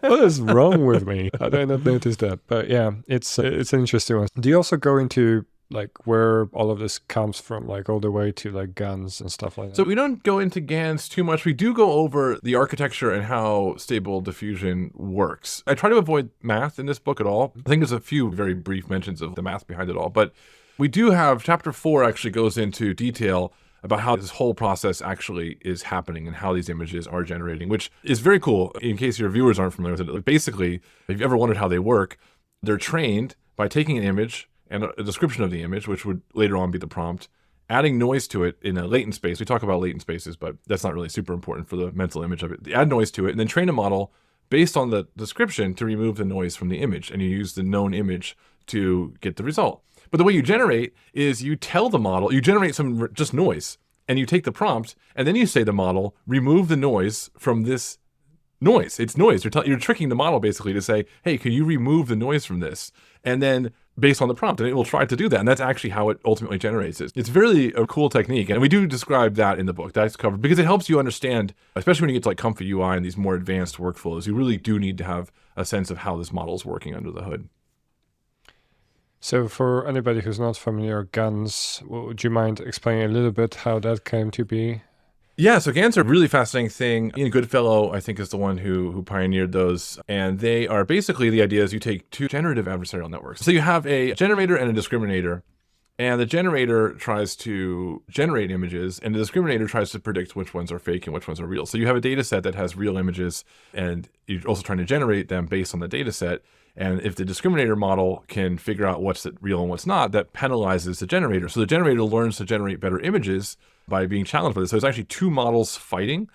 what is wrong with me? How did I not notice that? But yeah, it's an interesting one. Do you also go into like where all of this comes from, like all the way to like GANs and stuff like that? So we don't go into GANs too much. We do go over the architecture and how Stable Diffusion works. I try to avoid math in this book at all. I think there's a few very brief mentions of the math behind it all, but we do have chapter 4 actually goes into detail about how this whole process actually is happening and how these images are generating, which is very cool in case your viewers aren't familiar with it. Like basically, if you've ever wondered how they work, they're trained by taking an image and a description of the image, which would later on be the prompt, adding noise to it in a latent space. We talk about latent spaces, but that's not really super important for the mental image of it. They add noise to it and then train a model based on the description to remove the noise from the image. And you use the known image to get the result. But the way you generate is you tell the model, you generate some just noise, and you take the prompt, and then you say to the model, remove the noise from this noise. It's noise. You're tricking the model basically to say, hey, can you remove the noise from this? And then based on the prompt, and it will try to do that. And that's actually how it ultimately generates it. It's really a cool technique. And we do describe that in the book. That's covered because it helps you understand, especially when you get to like Comfy UI and these more advanced workflows, you really do need to have a sense of how this model is working under the hood. So for anybody who's not familiar, GANs, would you mind explaining a little bit how that came to be? Yeah, so GANs are a really fascinating thing. Ian Goodfellow, I think, is the one who pioneered those. And they are basically, the idea is you take two generative adversarial networks. So you have a generator and a discriminator. And the generator tries to generate images, and the discriminator tries to predict which ones are fake and which ones are real. So you have a data set that has real images, and you're also trying to generate them based on the data set. And if the discriminator model can figure out what's real and what's not, that penalizes the generator. So the generator learns to generate better images by being challenged by this. So it's actually two models fighting.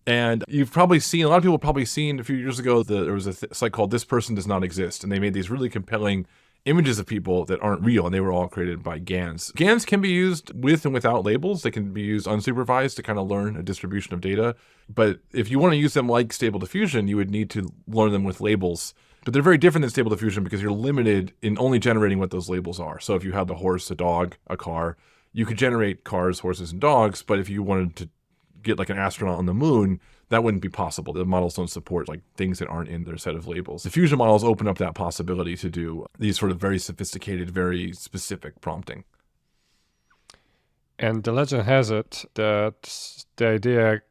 And you've probably seen, a lot of people have probably seen a few years ago, there was a site called This Person Does Not Exist. And they made these really compelling images of people that aren't real, and they were all created by GANs. GANs can be used with and without labels. They can be used unsupervised to kind of learn a distribution of data. But if you want to use them like Stable Diffusion, you would need to learn them with labels. But they're very different than Stable Diffusion because you're limited in only generating what those labels are. So if you have a horse, a dog, a car, you could generate cars, horses, and dogs. But if you wanted to get like an astronaut on the moon, that wouldn't be possible. The models don't support like things that aren't in their set of labels. Diffusion models open up that possibility to do these sort of very sophisticated, very specific prompting. And the legend has it that the idea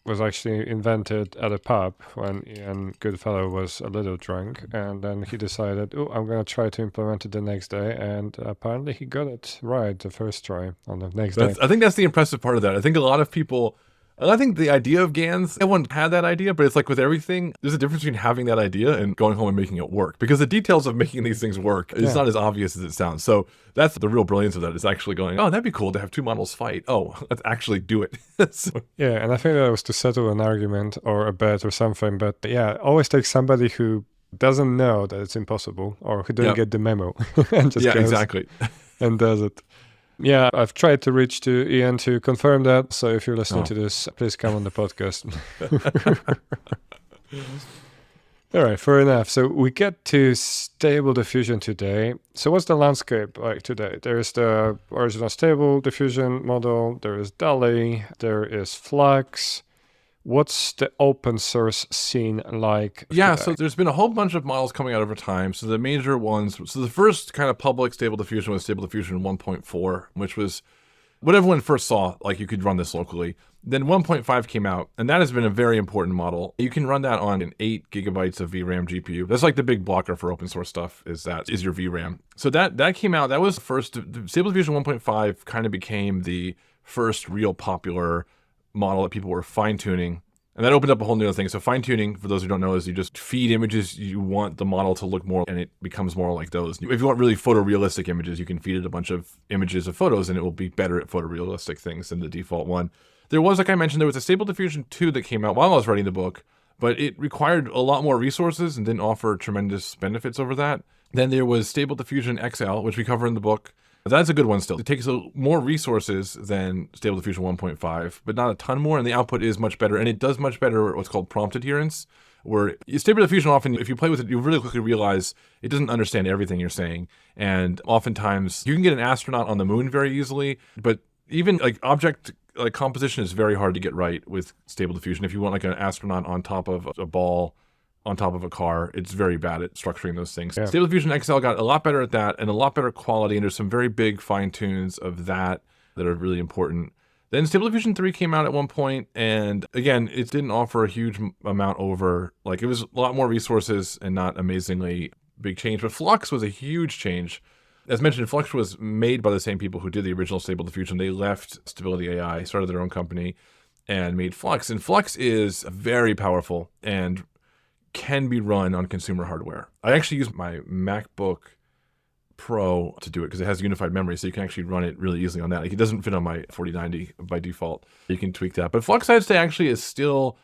was actually invented at a pub when Ian Goodfellow was a little drunk, and then he decided, oh, I'm going to try to implement it the next day, and apparently he got it right the first try on the next day. I think that's the impressive part of that. I think a lot of people, I think the idea of GANs, everyone had that idea, but it's like with everything, there's a difference between having that idea and going home and making it work, because the details of making these things work is not as obvious as it sounds. So that's the real brilliance of that, is actually going, oh, that'd be cool to have two models fight. Oh, let's actually do it. So, yeah, and I think that was to settle an argument or a bet or something, but yeah, always take somebody who doesn't know that it's impossible or who didn't get the memo and just goes exactly. and does it. Yeah, I've tried to reach to Ian to confirm that. So if you're listening to this, please come on the podcast. All right, fair enough. So we get to Stable Diffusion today. So what's the landscape like today? There is the original Stable Diffusion model. There is DALL-E. There is Flux. What's the open source scene like? Yeah, today? So there's been a whole bunch of models coming out over time. So the major ones, so the first kind of public Stable Diffusion was Stable Diffusion 1.4, which was what everyone first saw, like you could run this locally. Then 1.5 came out, and that has been a very important model. You can run that on an 8 gigabytes of VRAM GPU. That's like the big blocker for open source stuff, is your VRAM. So that came out, that was first, Stable Diffusion 1.5 kind of became the first real popular model that people were fine-tuning, and that opened up a whole new other thing. So fine-tuning, for those who don't know, is you just feed images you want the model to look more, and it becomes more like those. If you want really photorealistic images, you can feed it a bunch of images of photos, and it will be better at photorealistic things than the default one. There was, like I mentioned, there was a Stable Diffusion 2 that came out while I was writing the book, but it required a lot more resources and didn't offer tremendous benefits over that. Then there was Stable Diffusion XL, which we cover in the book. That's a good one still. It takes more resources than Stable Diffusion 1.5, but not a ton more, and the output is much better, and it does much better what's called prompt adherence, where Stable Diffusion often, if you play with it, you really quickly realize it doesn't understand everything you're saying, and oftentimes you can get an astronaut on the moon very easily, but even like object composition is very hard to get right with Stable Diffusion. If you want like an astronaut on top of a ball, on top of a car, it's very bad at structuring those things. Yeah. Stable Diffusion XL got a lot better at that and a lot better quality, and there's some very big fine tunes of that are really important. Then Stable Diffusion 3 came out at one point, and again, it didn't offer a huge amount over, like it was a lot more resources and not amazingly big change, but Flux was a huge change. As mentioned, Flux was made by the same people who did the original Stable Diffusion. They left Stability AI, started their own company, and made Flux. And Flux is very powerful and can be run on consumer hardware. I actually use my MacBook Pro to do it because it has unified memory, so you can actually run it really easily on that. Like, it doesn't fit on my 4090 by default. You can tweak that. But Flux, I'd say, actually is still,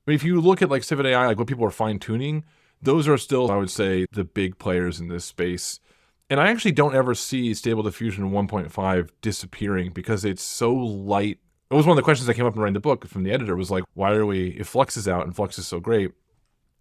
I mean, if you look at like Civet AI, like what people are fine-tuning, those are still, I would say, the big players in this space. And I actually don't ever see Stable Diffusion 1.5 disappearing because it's so light. It was one of the questions that came up in writing the book from the editor, was like, why are we, if Flux is out and Flux is so great,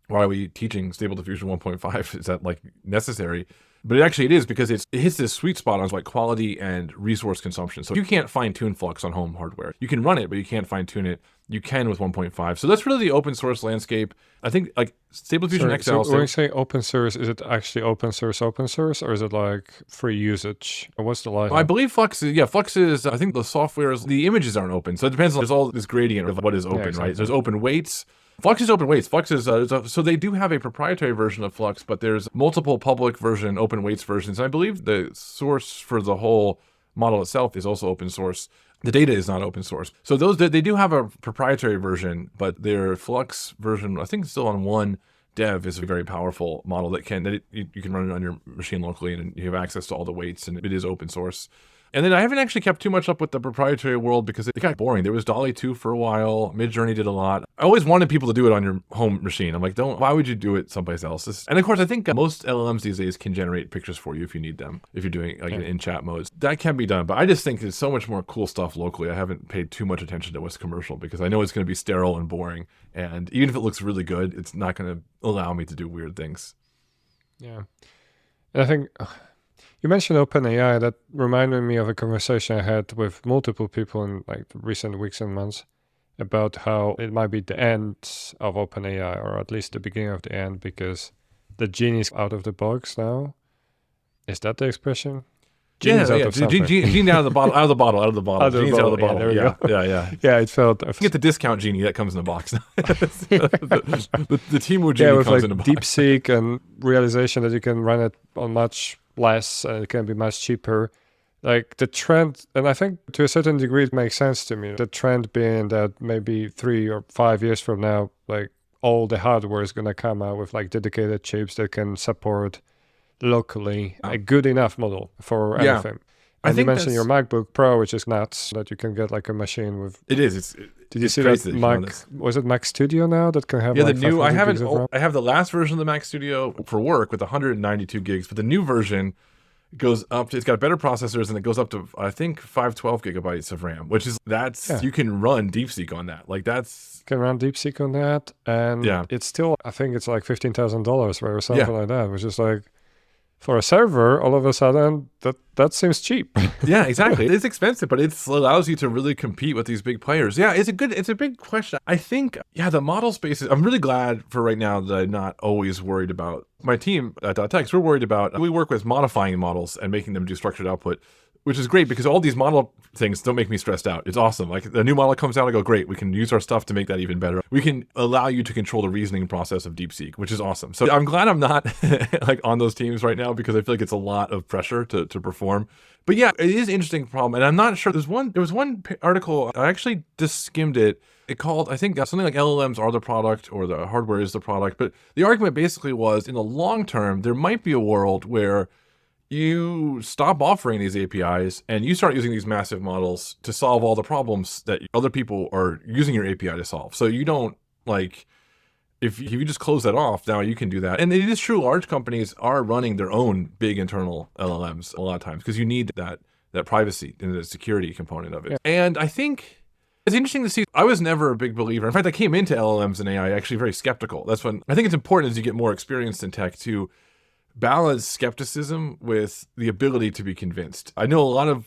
why are we teaching Stable Diffusion 1.5? Is that like necessary? But it is, because it hits this sweet spot on like quality and resource consumption. So you can't fine tune Flux on home hardware. You can run it, but you can't fine tune it. You can with 1.5. So that's really the open source landscape. I think like Stable Diffusion XL. So when you say open source, is it actually open source, or is it like free usage? Or what's the line? I believe Flux is, I think the software is, the images aren't open. So it depends on, there's all this gradient of what is open, exactly. Right? There's open weights. Flux is open weights. Flux is, so they do have a proprietary version of Flux, but there's multiple public version, open weights versions. And I believe the source for the whole model itself is also open source. The data is not open source. So they do have a proprietary version, but their Flux version, I think still on one dev, is a very powerful model that you can run it on your machine locally, and you have access to all the weights, and it is open source. And then I haven't actually kept too much up with the proprietary world because it got boring. There was DALL-E 2 for a while. Midjourney did a lot. I always wanted people to do it on your home machine. I'm like, why would you do it someplace else? And of course, I think most LLMs these days can generate pictures for you if you need them, if you're doing like in chat modes. That can be done, but I just think there's so much more cool stuff locally. I haven't paid too much attention to what's commercial because I know it's going to be sterile and boring. And even if it looks really good, it's not going to allow me to do weird things. Yeah. And I think... You mentioned OpenAI. That reminded me of a conversation I had with multiple people in like recent weeks and months about how it might be the end of OpenAI, or at least the beginning of the end, because the genie is out of the box now. Is that the expression? Genie's out of something. Genie out of the bottle, out of the bottle, out of the bottle. Genie's out of the bottle. Yeah. Yeah, it felt... Get the discount genie that comes in the box. the Timu genie comes like in the box. DeepSeek and realization that you can run it on much less and it can be much cheaper. Like the trend, and I think to a certain degree it makes sense to me, the trend being that maybe 3 or 5 years from now, like all the hardware is going to come out with like dedicated chips that can support locally a good enough model for anything. And you mentioned your MacBook Pro, which is nuts, that you can get like a machine with... It is. Did you see that Mac... Was it Mac Studio now that can have the new... I have the last version of the Mac Studio for work with 192 gigs, but the new version goes up to... It's got better processors, and it goes up to, I think, 512 gigabytes of RAM, which is... You can run DeepSeek on that. Like, that's... You can run DeepSeek on that, and it's still... I think it's like $15,000, right, or something like that, which is like... For a server, all of a sudden, that seems cheap. Yeah, exactly. It's expensive, but it allows you to really compete with these big players. Yeah, it's a big question. I think, the model spaces, I'm really glad for right now that I'm not always worried about. My team at .text, we work with modifying models and making them do structured output, which is great because all these model things don't make me stressed out. It's awesome. Like the new model comes out, I go, great, we can use our stuff to make that even better. We can allow you to control the reasoning process of DeepSeek, which is awesome. So I'm glad I'm not like on those teams right now because I feel like it's a lot of pressure to perform. But yeah, it is an interesting problem. And I'm not sure, there was one article, I actually just skimmed it. It called, I think something like LLMs are the product or the hardware is the product. But the argument basically was in the long term, there might be a world where you stop offering these APIs and you start using these massive models to solve all the problems that other people are using your API to solve. So you don't If you just close that off, now you can do that. And it is true, large companies are running their own big internal LLMs a lot of times because you need that privacy and the security component of it. Yeah. And I think it's interesting to see. I was never a big believer. In fact, I came into LLMs and AI actually very skeptical. That's when I think it's important as you get more experienced in tech to balance skepticism with the ability to be convinced. I know a lot of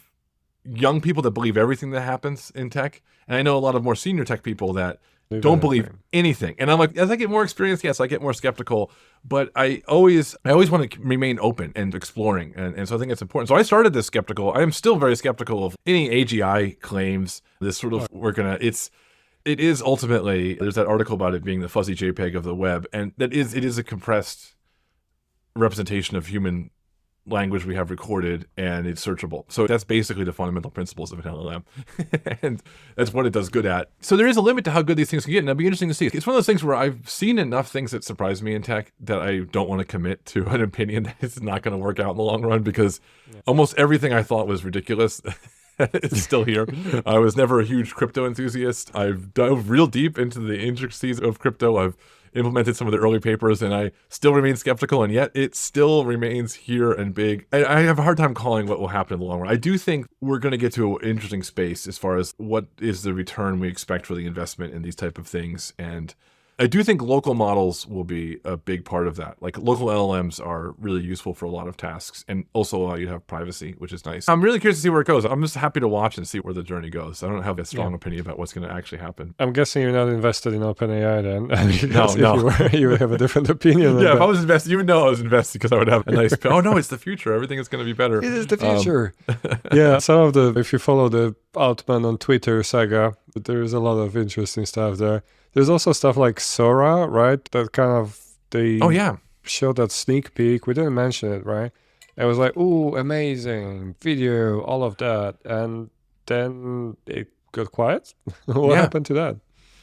young people that believe everything that happens in tech, and I know a lot of more senior tech people that don't believe anything. And I'm like, as I get more experience, yes, I get more skeptical, but I always want to remain open and exploring. And so I think it's important. So I started this skeptical. I am still very skeptical of any AGI claims. This sort of, it is ultimately, there's that article about it being the fuzzy JPEG of the web. And it is a compressed representation of human language we have recorded, and it's searchable. So that's basically the fundamental principles of an LLM. And that's what it does good at. So there is a limit to how good these things can get, and it'll be interesting to see. It's one of those things where I've seen enough things that surprise me in tech that I don't want to commit to an opinion that it's not going to work out in the long run, because almost everything I thought was ridiculous it's still here. I was never a huge crypto enthusiast. I've dove real deep into the intricacies of crypto. I've implemented some of the early papers, and I still remain skeptical, and yet it still remains here and big. I have a hard time calling what will happen in the long run. I do think we're going to get to an interesting space as far as what is the return we expect for the investment in these type of things. And I do think local models will be a big part of that. Like local LLMs are really useful for a lot of tasks and also allow you to have privacy, which is nice. I'm really curious to see where it goes. I'm just happy to watch and see where the journey goes. I don't have a strong opinion about what's going to actually happen. I'm guessing you're not invested in OpenAI then. No. If you would have a different opinion. Yeah, if I was invested, you would know I was invested because I would have a nice, oh no, it's the future. Everything is going to be better. It is the future. Yeah, if you follow the Altman on Twitter saga, there is a lot of interesting stuff there. There's also stuff like Sora, right? That kind of, they showed that sneak peek. We didn't mention it, right? It was like, ooh, amazing video, all of that. And then it got quiet. What happened to that?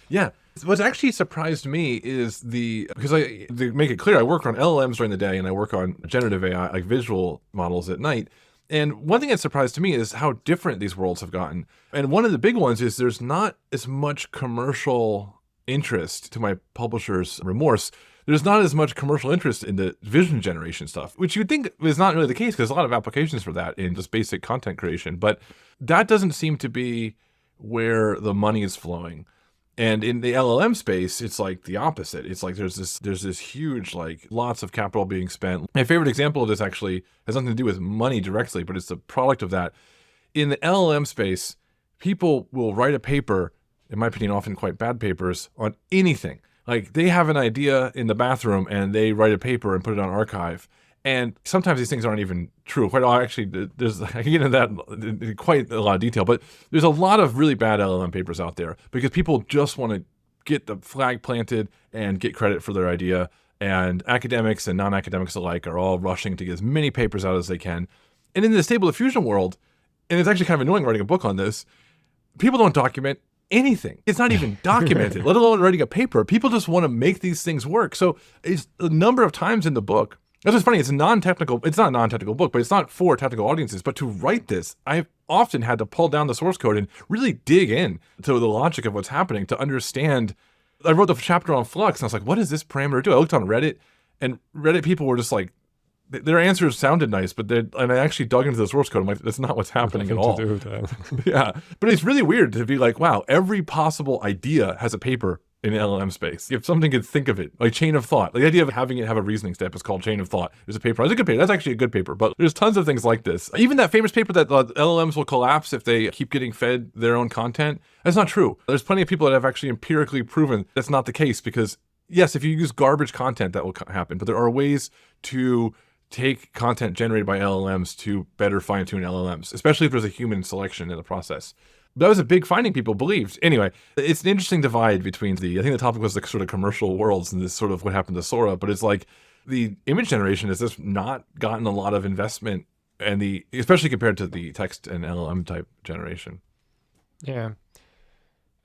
Yeah. What's actually surprised me is because to make it clear, I work on LLMs during the day and I work on generative AI, like visual models at night. And one thing that surprised me is how different these worlds have gotten. And one of the big ones is there's not as much commercial interest, to my publisher's remorse. There's not as much commercial interest in the vision generation stuff, which you'd think is not really the case because there's a lot of applications for that in just basic content creation. But that doesn't seem to be where the money is flowing. And in the LLM space, it's like the opposite. It's like there's this huge, like lots of capital being spent. My favorite example of this actually has nothing to do with money directly, but it's the product of that. In the LLM space, people will write a paper, in my opinion, often quite bad papers, on anything. Like they have an idea in the bathroom and they write a paper and put it on archive. And sometimes these things aren't even true. I can get into that in quite a lot of detail, but there's a lot of really bad LLM papers out there because people just want to get the flag planted and get credit for their idea. And academics and non-academics alike are all rushing to get as many papers out as they can. And in the Stable Diffusion world, and it's actually kind of annoying writing a book on this, people don't document anything. It's not even documented, let alone writing a paper. People just want to make these things work. So it's a number of times in the book. That's what's funny. It's not a non-technical book, but it's not for technical audiences. But to write this, I've often had to pull down the source code and really dig in to the logic of what's happening to understand. I wrote the chapter on Flux, and I was like, what does this parameter do? I looked on Reddit, and Reddit people were just like, their answers sounded nice, and I actually dug into the source code. I'm like, that's not what's happening at all. Yeah, but it's really weird to be like, wow, every possible idea has a paper in LLM space. If something could think of it, like chain of thought, like the idea of having it have a reasoning step is called chain of thought. There's a paper. That's a good paper. That's actually a good paper, but there's tons of things like this. Even that famous paper that LLMs will collapse if they keep getting fed their own content. That's not true. There's plenty of people that have actually empirically proven that's not the case because yes, if you use garbage content, that will happen, but there are ways to take content generated by LLMs to better fine-tune LLMs, especially if there's a human selection in the process. That was a big finding people believed. Anyway, it's an interesting divide between I think the topic was the sort of commercial worlds and this sort of what happened to Sora, but it's like the image generation has just not gotten a lot of investment, and especially compared to the text and LLM type generation. Yeah.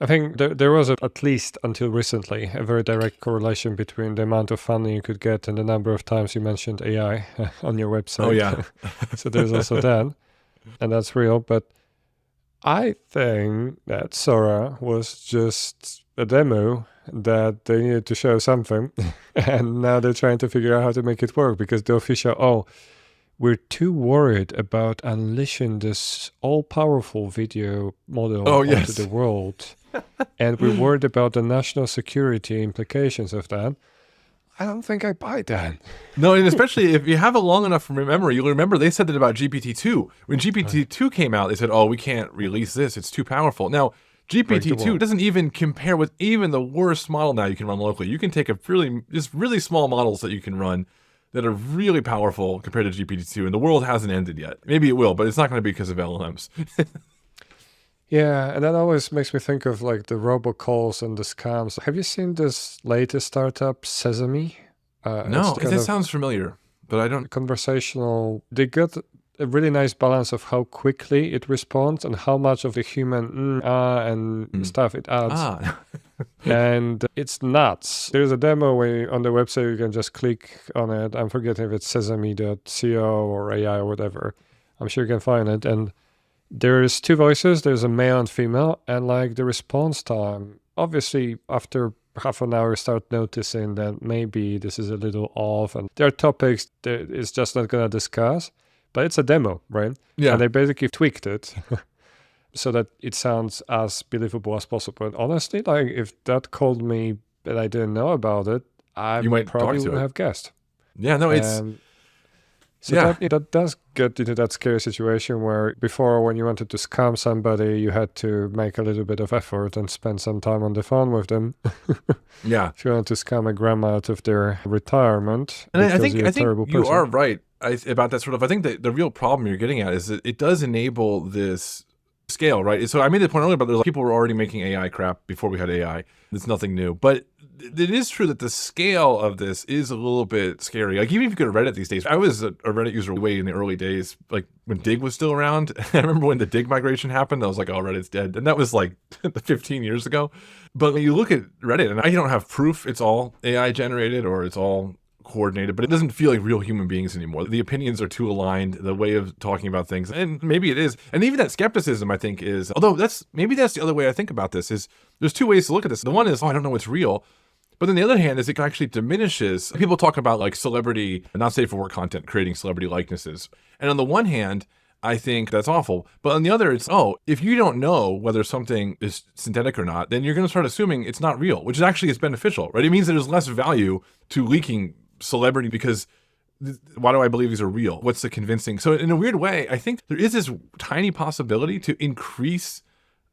I think there was, at least until recently, a very direct correlation between the amount of funding you could get and the number of times you mentioned AI on your website. Oh, yeah. So there's also that, and that's real. But I think that Sora was just a demo that they needed to show something. And now they're trying to figure out how to make it work because the official, we're too worried about unleashing this all-powerful video model onto the world. And we're worried about the national security implications of that. I don't think I buy that. No, and especially if you have a long enough memory, you'll remember they said that about GPT-2. When GPT-2 came out, they said, we can't release this. It's too powerful. Now, GPT-2 doesn't even compare with even the worst model now you can run locally. You can take just really small models that you can run that are really powerful compared to GPT-2, and the world hasn't ended yet. Maybe it will, but it's not going to be because of LLMs. Yeah, and that always makes me think of like the robocalls and the scams. Have you seen this latest startup, Sesame? No, it sounds familiar, but I don't. Conversational. They got a really nice balance of how quickly it responds and how much of the human stuff it adds. And it's nuts. There's a demo where on the website you can just click on it. I'm forgetting if it's sesame.co or AI or whatever. I'm sure you can find it. And there's two voices. There's a male and female. And like the response time, obviously after half an hour, start noticing that maybe this is a little off. And there are topics that it's just not going to discuss. But it's a demo, right? Yeah. And they basically tweaked it so that it sounds as believable as possible. And honestly, like if that called me and I didn't know about it, I probably would have guessed. Yeah, no, it's... that does get into that scary situation where before when you wanted to scam somebody, you had to make a little bit of effort and spend some time on the phone with them. Yeah. If you wanted to scam a grandma out of their retirement. And I think you are right about that sort of. I think that the real problem you're getting at is that it does enable this scale, right? So I made the point earlier about there's people were already making AI crap before we had AI. It's nothing new. But it is true that the scale of this is a little bit scary. Like even if you go to Reddit these days, I was a Reddit user way in the early days, like when Dig was still around. I remember when the Dig migration happened, I was like, Reddit's dead. And that was like 15 years ago. But when you look at Reddit, and I don't have proof it's all AI generated or it's all coordinated, but it doesn't feel like real human beings anymore. The opinions are too aligned, the way of talking about things, and maybe it is. And even that skepticism, I think, is, although maybe that's the other way I think about this, is there's two ways to look at this. The one is, I don't know what's real. But then the other hand is it actually diminishes. People talk about like celebrity, not safe for work content, creating celebrity likenesses. And on the one hand, I think that's awful. But on the other, it's, if you don't know whether something is synthetic or not, then you're going to start assuming it's not real, which actually is beneficial, right? It means that there's less value to leaking celebrity because why do I believe these are real? What's the convincing? So in a weird way, I think there is this tiny possibility to increase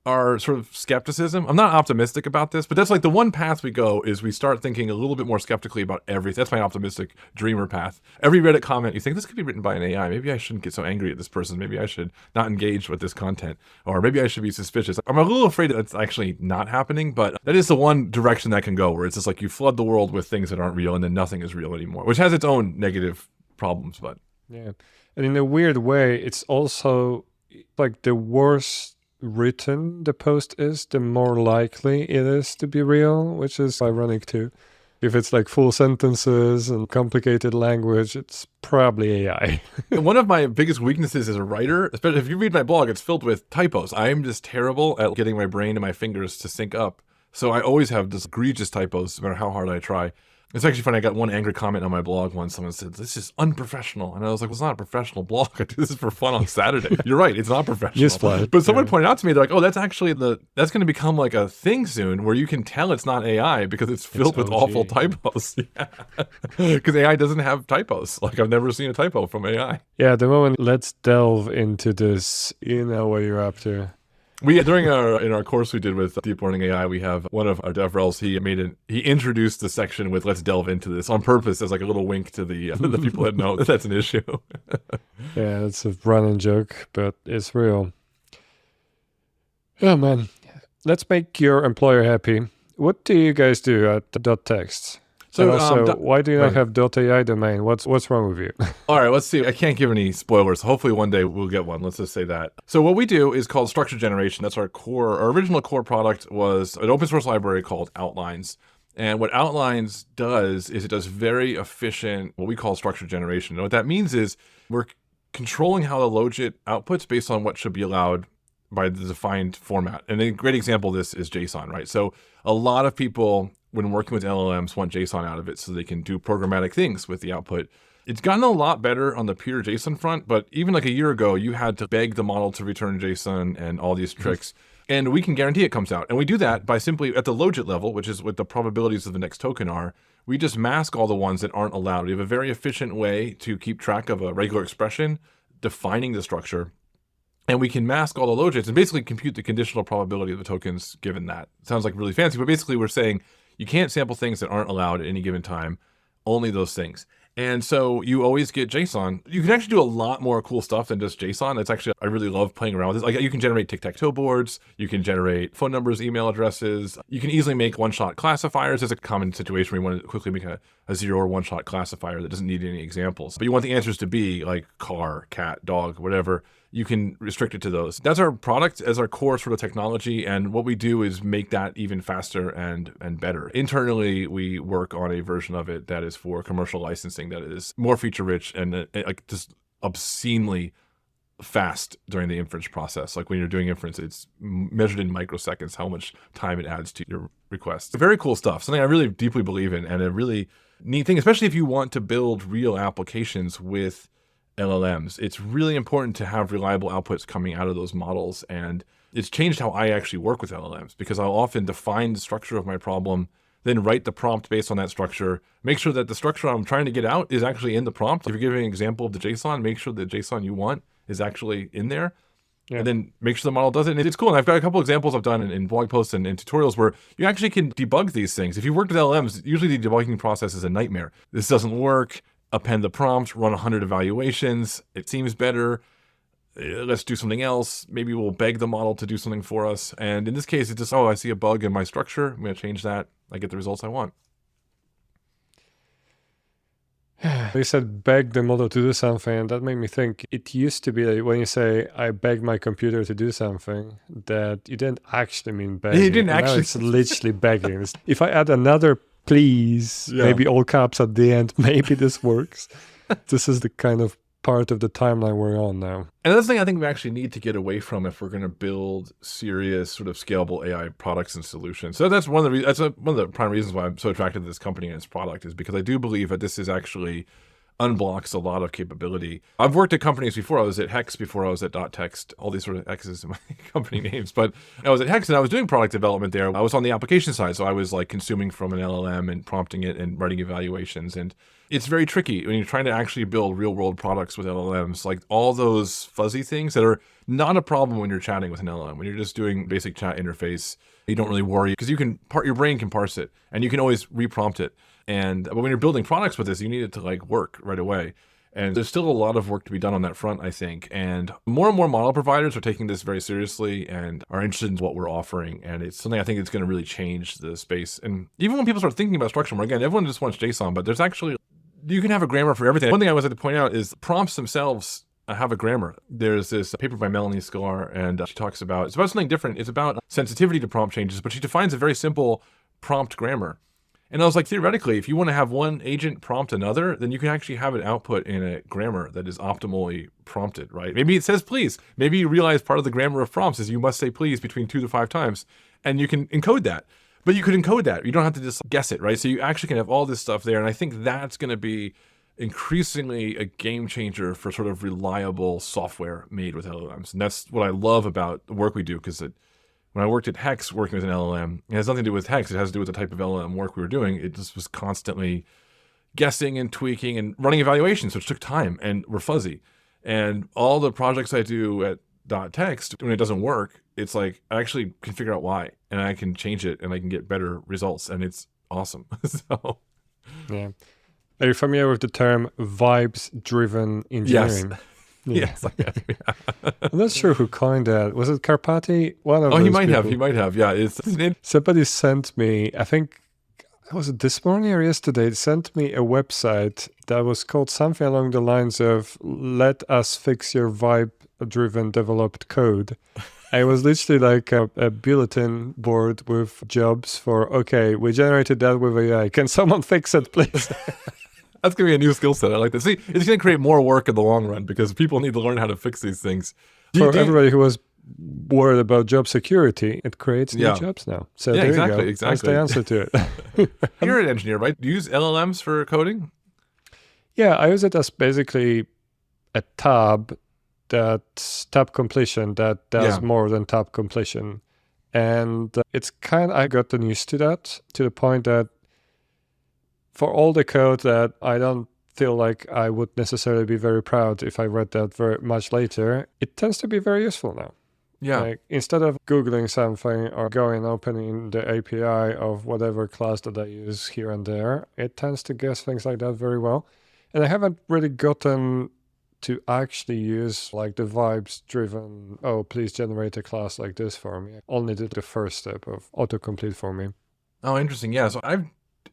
our sort of skepticism. I'm not optimistic about this, but that's like the one path we go is we start thinking a little bit more skeptically about everything. That's my optimistic dreamer path. Every Reddit comment, you think this could be written by an AI. Maybe I shouldn't get so angry at this person. Maybe I should not engage with this content, or maybe I should be suspicious. I'm a little afraid that that's actually not happening, but that is the one direction that can go, where it's just like you flood the world with things that aren't real and then nothing is real anymore, which has its own negative problems. But yeah, and in a weird way, it's also like the worse written the post is, the more likely it is to be real, which is ironic too. If it's like full sentences and complicated language, it's probably AI. One of my biggest weaknesses as a writer, especially if you read my blog, it's filled with typos. I am just terrible at getting my brain and my fingers to sync up. So I always have this egregious typos, no matter how hard I try. It's actually funny, I got one angry comment on my blog once. Someone said, this is unprofessional. And I was like, well, it's not a professional blog. I do this for fun on Saturday. You're right, it's not professional. But someone pointed out to me, they're like, that's actually that's going to become like a thing soon where you can tell it's not AI because it's filled with awful typos. Because AI doesn't have typos. Like I've never seen a typo from AI. Yeah, at the moment, let's delve into this. You know what you're up to. In our course we did with deep learning AI, we have one of our DevRels. He introduced the section with "Let's delve into this" on purpose as like a little wink to the people that know that that's an issue. Yeah, it's a running joke, but it's real. Oh man, let's make your employer happy. What do you guys do at .text? So also, why do you not have .ai domain? What's wrong with you? All right, let's see. I can't give any spoilers. Hopefully one day we'll get one. Let's just say that. So what we do is called structure generation. That's our original core product was an open source library called Outlines. And what Outlines does is it does very efficient, what we call structure generation. And what that means is we're controlling how the logit outputs based on what should be allowed by the defined format. And a great example of this is JSON, right? So a lot of people when working with LLMs, want JSON out of it so they can do programmatic things with the output. It's gotten a lot better on the pure JSON front, but even like a year ago, you had to beg the model to return JSON and all these tricks. And we can guarantee it comes out. And we do that by simply, at the logit level, which is what the probabilities of the next token are, we just mask all the ones that aren't allowed. We have a very efficient way to keep track of a regular expression, defining the structure. And we can mask all the logits and basically compute the conditional probability of the tokens given that. It sounds like really fancy, but basically we're saying you can't sample things that aren't allowed at any given time, only those things. And so you always get JSON. You can actually do a lot more cool stuff than just JSON. That's actually, I really love playing around with this. Like you can generate tic-tac-toe boards. You can generate phone numbers, email addresses. You can easily make one-shot classifiers. There's a common situation where you want to quickly make a zero or one-shot classifier that doesn't need any examples. But you want the answers to be like car, cat, dog, whatever. You can restrict it to those. That's our product as our core sort of technology. And what we do is make that even faster and better. Internally, we work on a version of it that is for commercial licensing that is more feature rich and like just obscenely fast during the inference process. Like when you're doing inference, it's measured in microseconds, how much time it adds to your request. Very cool stuff. Something I really deeply believe in and a really neat thing, especially if you want to build real applications with LLMs. It's really important to have reliable outputs coming out of those models. And it's changed how I actually work with LLMs because I'll often define the structure of my problem, then write the prompt based on that structure, make sure that the structure I'm trying to get out is actually in the prompt. If you're giving an example of the JSON, make sure the JSON you want is actually in there. Yeah. And then make sure the model does it. And it's cool. And I've got a couple examples I've done in blog posts and in tutorials where you actually can debug these things. If you've worked with LLMs, usually the debugging process is a nightmare. This doesn't work. Append the prompt, run 100 evaluations. It seems better. Let's do something else. Maybe we'll beg the model to do something for us. And in this case, it's just, oh, I see a bug in my structure. I'm going to change that. I get the results I want. You said beg the model to do something, and that made me think it used to be that when you say, I beg my computer to do something, that you didn't actually mean begging. You didn't actually. Now it's literally begging. If I add another please, maybe all caps at the end, maybe this works. This is the kind of part of the timeline we're on now. And that's the thing I think we actually need to get away from if we're going to build serious sort of scalable AI products and solutions. So that's one of the prime reasons why I'm so attracted to this company and its product is because I do believe that this is actually unblocks a lot of capability. I've worked at companies before. I was at Hex before I was at .text, all these sort of X's in my company names. But I was at Hex and I was doing product development there. I was on the application side. So I was like consuming from an LLM and prompting it and writing evaluations. And it's very tricky when you're trying to actually build real world products with LLMs, like all those fuzzy things that are not a problem when you're chatting with an LLM. When you're just doing basic chat interface, you don't really worry because your brain can parse it and you can always reprompt it. But when you're building products with this, you need it to like work right away. And there's still a lot of work to be done on that front, I think. And more model providers are taking this very seriously and are interested in what we're offering. And it's something I think it's going to really change the space. And even when people start thinking about structure more, again, everyone just wants JSON, but there's actually, you can have a grammar for everything. One thing I wanted to point out is prompts themselves have a grammar. There's this paper by Melanie Sklar, and she talks about, it's about something different. It's about sensitivity to prompt changes, but she defines a very simple prompt grammar. And I was like, theoretically, if you want to have one agent prompt another, then you can actually have it output in a grammar that is optimally prompted, right? Maybe it says please. Maybe you realize part of the grammar of prompts is you must say please between 2 to 5 times, and you can encode that. But you could encode that. You don't have to just guess it, right? So you actually can have all this stuff there. And I think that's going to be increasingly a game changer for sort of reliable software made with LLMs. And that's what I love about the work we do, because when I worked at Hex working with an LLM, it has nothing to do with Hex. It has to do with the type of LLM work we were doing. It just was constantly guessing and tweaking and running evaluations, which took time and were fuzzy. And all the projects I do at .text, when it doesn't work, it's like I actually can figure out why, and I can change it, and I can get better results, and it's awesome. So, yeah. Are you familiar with the term vibes-driven engineering? Yes. Yes, I am. Yeah. I'm not sure who coined that. Was it Karpati? One of those he might people. have. He might have. Yeah. Somebody sent me, I think, was it this morning or yesterday? They sent me a website that was called something along the lines of "Let us fix your vibe-driven developed code." It was literally like a bulletin board with jobs for, okay, we generated that with AI. Can someone fix it, please? That's going to be a new skill set. I like that. See, it's going to create more work in the long run because people need to learn how to fix these things. For everybody who was worried about job security, it creates new jobs now. So there you go. That's the answer to it. You're an engineer, right? Do you use LLMs for coding? Yeah, I use it as basically a tab completion that does more than tab completion. And it's I gotten used to that, to the point that for all the code that I don't feel like I would necessarily be very proud if I read that very much later, it tends to be very useful now. Yeah. Like, instead of Googling something or going and opening the API of whatever class that I use here and there, it tends to guess things like that very well. And I haven't really gotten to actually use like the vibes-driven, oh, please generate a class like this for me. I only did the first step of autocomplete for me. Oh, interesting. Yeah, so I've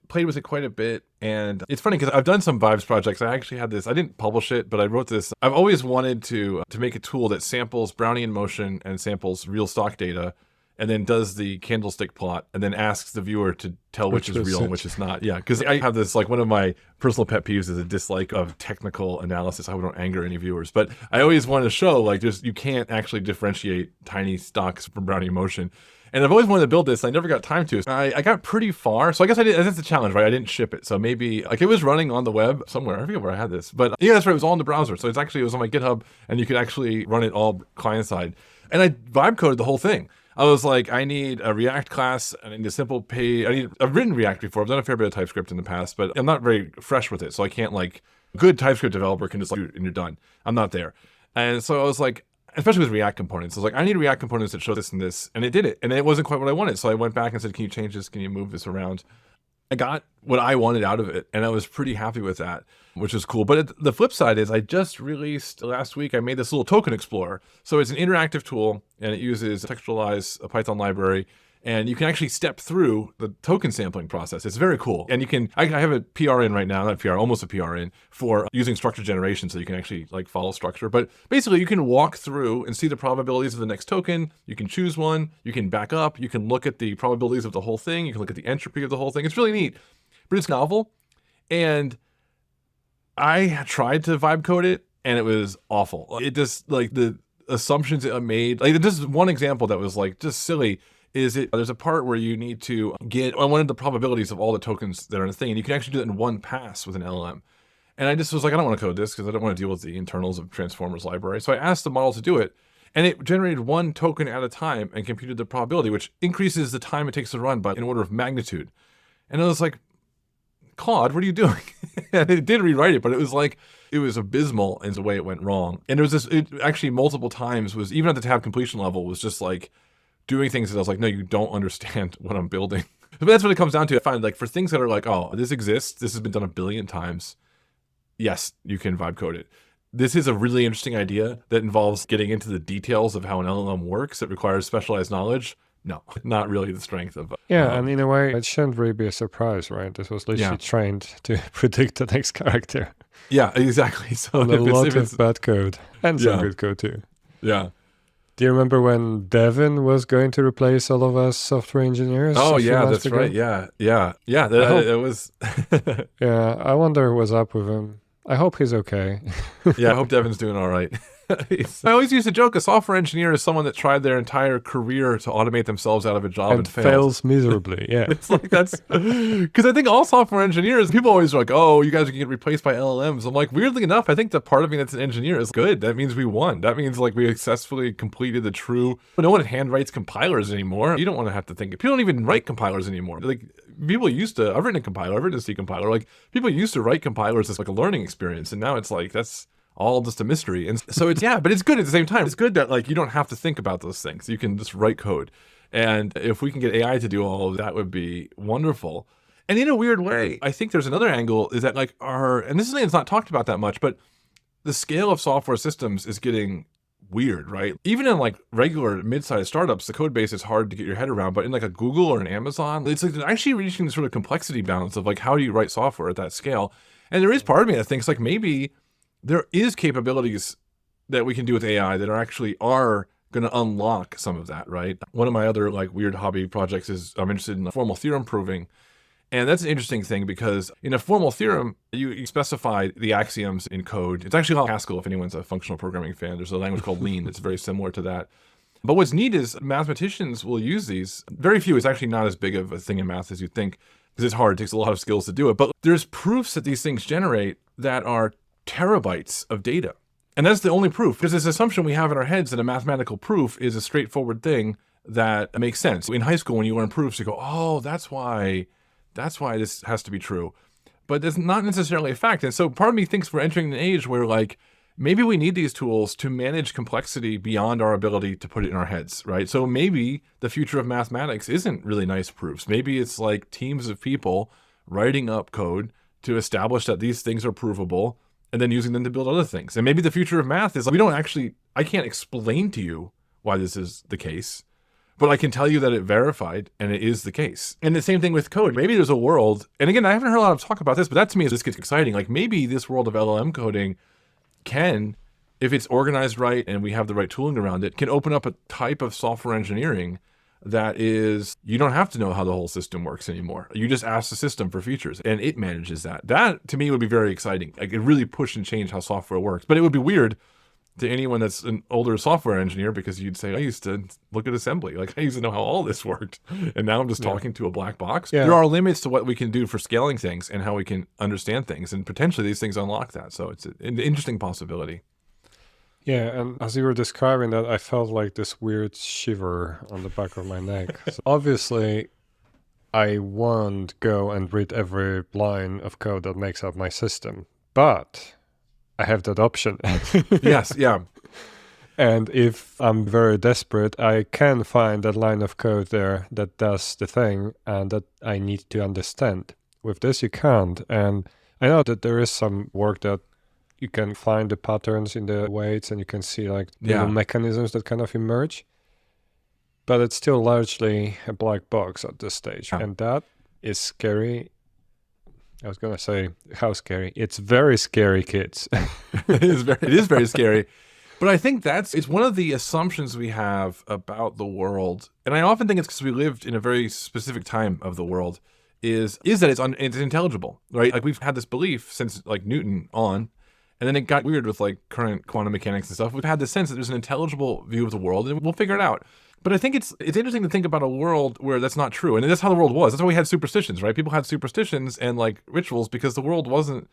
played with it quite a bit, and it's funny because I've done some vibes projects. I actually had this, I didn't publish it, but I wrote this. I've always wanted to make a tool that samples Brownian motion and samples real stock data, and then does the candlestick plot, and then asks the viewer to tell which is real and which is not. Yeah, because I have this, like, one of my personal pet peeves is a dislike of technical analysis. I don't anger any viewers, but I always want to show, like, you can't actually differentiate tiny stocks from Brownian motion. And I've always wanted to build this. I never got time to. I got pretty far. So I guess I did. That's the challenge, right? I didn't ship it. So maybe, like, it was running on the web somewhere. I forget where I had this. But yeah, that's right. It was all in the browser. So it was on my GitHub, and you could actually run it all client side. And I vibe coded the whole thing. I was like, I need a React class. I need a simple page. I've written React before. I've done a fair bit of TypeScript in the past, but I'm not very fresh with it. So I can't, like, a good TypeScript developer can just like, and you're done. I'm not there. And so I was like, especially with React components, I was like, I need React components that show this and this, and it did it. And it wasn't quite what I wanted. So I went back and said, can you change this? Can you move this around? I got what I wanted out of it, and I was pretty happy with that, which is cool. But the flip side is I just released last week, I made this little token explorer. So it's an interactive tool, and it uses textualize a Python library, and you can actually step through the token sampling process. It's very cool. And you can, I have a PR in right now, not PR, almost a PR in, for using structure generation, so you can actually like follow structure. But basically you can walk through and see the probabilities of the next token. You can choose one, you can back up, you can look at the probabilities of the whole thing, you can look at the entropy of the whole thing. It's really neat, but it's novel. And I tried to vibe code it, and it was awful. It just, like, the assumptions it made, like, this is one example that was like just silly. There's a part where you need to get one of the probabilities of all the tokens that are in a thing, and you can actually do it in one pass with an LLM. And I just was like, I don't want to code this because I don't want to deal with the internals of Transformers library. So I asked the model to do it, and it generated one token at a time and computed the probability, which increases the time it takes to run by an order of magnitude. And I was like, Claude, what are you doing? And it did rewrite it, but it was abysmal in the way it went wrong. And it actually multiple times was, even at the tab completion level, was just like, doing things that I was like, no, you don't understand what I'm building. But that's what it comes down to. I find, like, for things that are like, oh, this exists, this has been done a billion times, yes, you can vibe code it. This is a really interesting idea that involves getting into the details of how an LLM works. It requires specialized knowledge. No, not really the strength of. Yeah, and in a way, it shouldn't really be a surprise, right? This was literally trained to predict the next character. Yeah, exactly. So and a lot of bad code and some good code too. Yeah. Do you remember when Devin was going to replace all of us software engineers? Oh, yeah, that's right. Yeah. It was. Yeah, I wonder what's up with him. I hope he's okay. Yeah, I hope Devin's doing all right. I always used to joke a software engineer is someone that tried their entire career to automate themselves out of a job and fails miserably. Yeah. It's like, that's because I think all software engineers, people always are like, oh, you guys are going to get replaced by LLMs. I'm like, weirdly enough, I think the part of me that's an engineer is good. That means we won. That means, like, we successfully completed the true. No one handwrites compilers anymore. You don't want to have to think. People don't even write compilers anymore. Like, people used to, I've written a compiler, I've written a C compiler. Like, people used to write compilers as like a learning experience. And now it's like, that's all just a mystery. And so it's, yeah, but it's good at the same time. It's good that, like, you don't have to think about those things. You can just write code. And if we can get AI to do all of that, would be wonderful. And in a weird way, I think there's another angle is that, like, and this is something that's not talked about that much, but the scale of software systems is getting weird, right? Even in, like, regular mid-sized startups, the code base is hard to get your head around, but in, like, a Google or an Amazon, it's like they're actually reaching this sort of complexity balance of, like, how do you write software at that scale? And there is part of me that thinks, like, maybe there is capabilities that we can do with AI that are going to unlock some of that, right? One of my other, like, weird hobby projects is I'm interested in formal theorem proving. And that's an interesting thing because in a formal theorem, you specify the axioms in code. It's actually called Haskell, if anyone's a functional programming fan. There's a language called Lean that's very similar to that. But what's neat is mathematicians will use these. Very few. It's actually not as big of a thing in math as you'd think, because it's hard. It takes a lot of skills to do it. But there's proofs that these things generate that are terabytes of data. And that's the only proof. There's this assumption we have in our heads that a mathematical proof is a straightforward thing that makes sense. In high school, when you learn proofs, you go, oh, that's why this has to be true. But that's not necessarily a fact. And so part of me thinks we're entering an age where, like, maybe we need these tools to manage complexity beyond our ability to put it in our heads, right? So maybe the future of mathematics isn't really nice proofs. Maybe it's like teams of people writing up code to establish that these things are provable and then using them to build other things. And maybe the future of math is, like, I can't explain to you why this is the case, but I can tell you that it verified and it is the case. And the same thing with code. Maybe there's a world, and again, I haven't heard a lot of talk about this, but that to me, this gets exciting. Like, maybe this world of LLM coding can, if it's organized right and we have the right tooling around it, can open up a type of software engineering that is, you don't have to know how the whole system works anymore. You just ask the system for features and it manages that. That to me would be very exciting. Like, it really push and change how software works. But it would be weird to anyone that's an older software engineer, because you'd say, I used to look at assembly. Like, I used to know how all this worked. And now I'm just talking to a black box. Yeah. There are limits to what we can do for scaling things and how we can understand things. And potentially these things unlock that. So it's an interesting possibility. Yeah, and as you were describing that, I felt like this weird shiver on the back of my neck. So obviously, I won't go and read every line of code that makes up my system, but I have that option. Yes, yeah. And if I'm very desperate, I can find that line of code there that does the thing and that I need to understand. With this, you can't. And I know that there is some work that you can find the patterns in the weights and you can see, like, little mechanisms that kind of emerge. But it's still largely a black box at this stage. Yeah. And that is scary. I was going to say, how scary? It's very scary, kids. It is very scary. But I think it's one of the assumptions we have about the world. And I often think it's because we lived in a very specific time of the world, is that it's intelligible, right? Like, we've had this belief since, like, Newton on, and then it got weird with, like, current quantum mechanics and stuff. We've had this sense that there's an intelligible view of the world, and we'll figure it out. But I think it's interesting to think about a world where that's not true. And that's how the world was. That's why we had superstitions, right? People had superstitions and, like, rituals because the world wasn't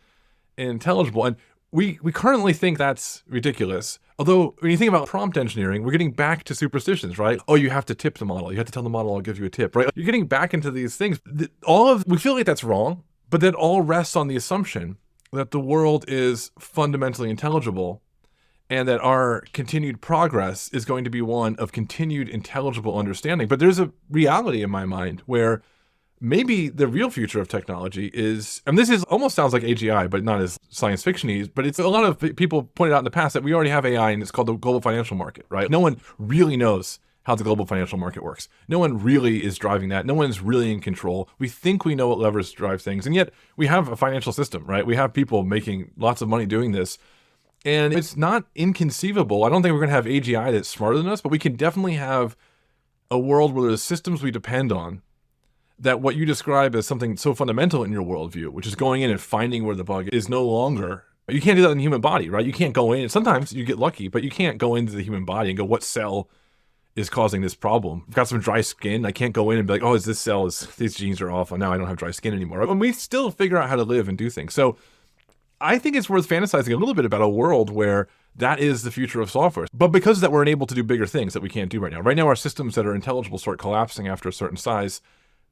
intelligible. And we currently think that's ridiculous. Although, when you think about prompt engineering, we're getting back to superstitions, right? Oh, you have to tip the model. You have to tell the model I'll give you a tip, right? You're getting back into these things. We feel like that's wrong, but that all rests on the assumption that the world is fundamentally intelligible and that our continued progress is going to be one of continued intelligible understanding. But there's a reality in my mind where maybe the real future of technology is, and this is almost sounds like AGI, but not as science fiction-y, but it's a lot of people pointed out in the past that we already have AI and it's called the global financial market, right? No one really knows how the global financial market works. No one really is driving that. No one's really in control. We think we know what levers drive things, and yet we have a financial system, right? We have people making lots of money doing this, and it's not inconceivable. I don't think we're going to have AGI that's smarter than us, but we can definitely have a world where there's systems we depend on that what you describe as something so fundamental in your worldview, which is going in and finding where the bug is no longer. You can't do that in the human body, right? You can't go in. Sometimes you get lucky, but you can't go into the human body and go, what cell is causing this problem? I've got some dry skin. I can't go in and be like, oh, these genes are off. Now I don't have dry skin anymore. And we still figure out how to live and do things. So I think it's worth fantasizing a little bit about a world where that is the future of software. But because of that, we're unable to do bigger things that we can't do right now. Right now, our systems that are intelligible start collapsing after a certain size.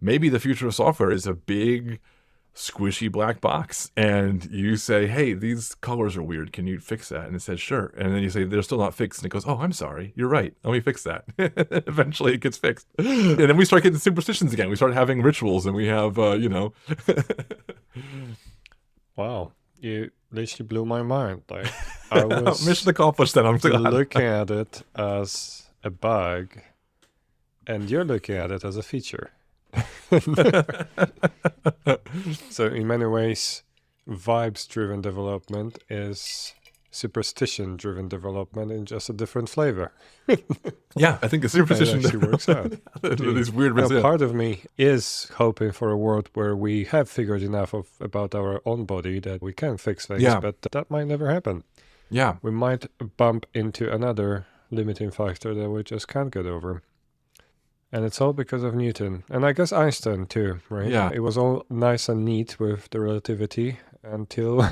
Maybe the future of software is a big, squishy black box. And you say, hey, these colors are weird. Can you fix that? And it says, sure. And then you say, they're still not fixed. And it goes, oh, I'm sorry. You're right. Let me fix that. Eventually it gets fixed. And then we start getting superstitions again. We start having rituals and we have, Wow. You literally blew my mind. Like, I was mission accomplished then. I'm looking at it as a bug, and you're looking at it as a feature. So in many ways, vibes-driven development is superstition-driven development in just a different flavor. Yeah, I think the superstition actually works out. These weird now, part of me is hoping for a world where we have figured enough about our own body that we can fix things, but that might never happen. Yeah. We might bump into another limiting factor that we just can't get over. And it's all because of Newton. And I guess Einstein too, right? Yeah. It was all nice and neat with the relativity until...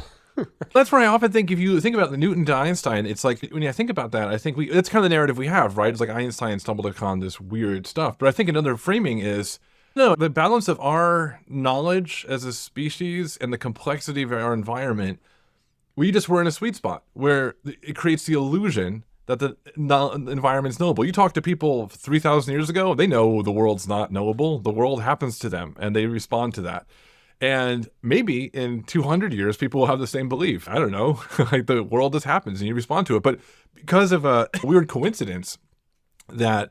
That's where I often think, if you think about the Newton to Einstein, it's like, when I think about that, I think that's kind of the narrative we have, right? It's like Einstein stumbled upon this weird stuff. But I think another framing is, no, the balance of our knowledge as a species and the complexity of our environment, we just were in a sweet spot where it creates the illusion that the environment's knowable. You talk to people 3,000 years ago, they know the world's not knowable. The world happens to them, and they respond to that. And maybe in 200 years, people will have the same belief. I don't know, like the world just happens and you respond to it. But because of a weird coincidence that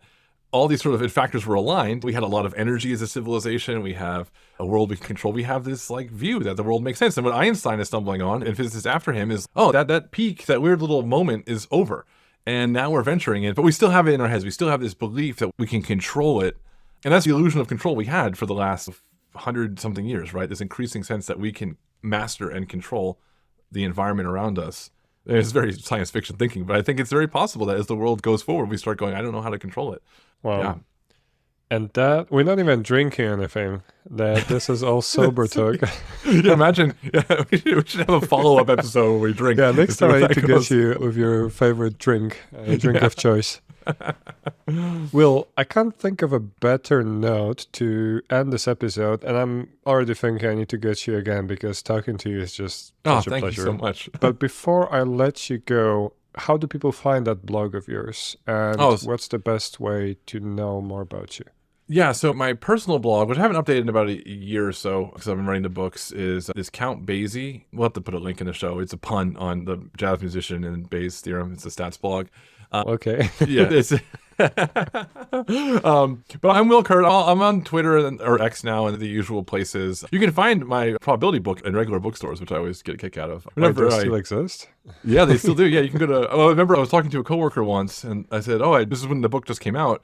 all these sort of factors were aligned, we had a lot of energy as a civilization. We have a world we can control. We have this like view that the world makes sense. And what Einstein is stumbling on, and physicists after him, is, oh, that peak, that weird little moment is over. And now we're venturing it, but we still have it in our heads. We still have this belief that we can control it. And that's the illusion of control we had for the last 100-something years, right? This increasing sense that we can master and control the environment around us. It's very science fiction thinking, but I think it's very possible that as the world goes forward, we start going, I don't know how to control it. Wow. Yeah. And that, we're not even drinking anything. That this is all sober talk. Yeah, imagine, we should have a follow-up episode where we drink. Yeah, next time I need to get you with your favorite drink, drink of choice. Will, I can't think of a better note to end this episode, and I'm already thinking I need to get you again because talking to you is just such a pleasure. Thank you so much. But before I let you go, how do people find that blog of yours? And what's the best way to know more about you? Yeah, so my personal blog, which I haven't updated in about a year or so because I've been writing the books, is Count Basie. We'll have to put a link in the show. It's a pun on the jazz musician and Bayes' theorem. It's a stats blog. Okay. Yeah, it's but I'm Will Kurt. I'm on Twitter or X now and the usual places. You can find my probability book in regular bookstores, which I always get a kick out of. Wait, they still exist? Yeah, they still do. Yeah, you can go to... I remember I was talking to a coworker once, and I said, this is when the book just came out.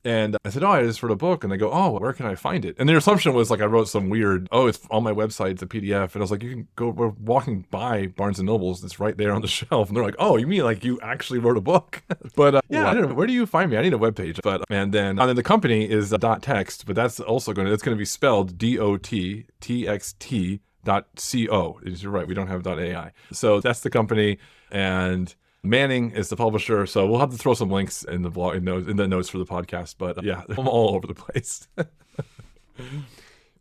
And I said, I just wrote a book. And they go, where can I find it? And their assumption was like I wrote some weird, it's on my website, it's a PDF. And I was like, you can go, we're walking by Barnes & Noble's, it's right there on the shelf. And they're like, you mean like you actually wrote a book? But yeah, I don't know, where do you find me? I need a webpage. And then the company is .text, but that's also going to be spelled DOTTXT.co. You're right, we don't have .ai. So that's the company. And Manning is the publisher, so we'll have to throw some links in the blog in the notes for the podcast. But yeah, I'm all over the place.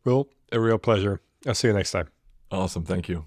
Well, a real pleasure. I'll see you next time. Awesome. Thank you.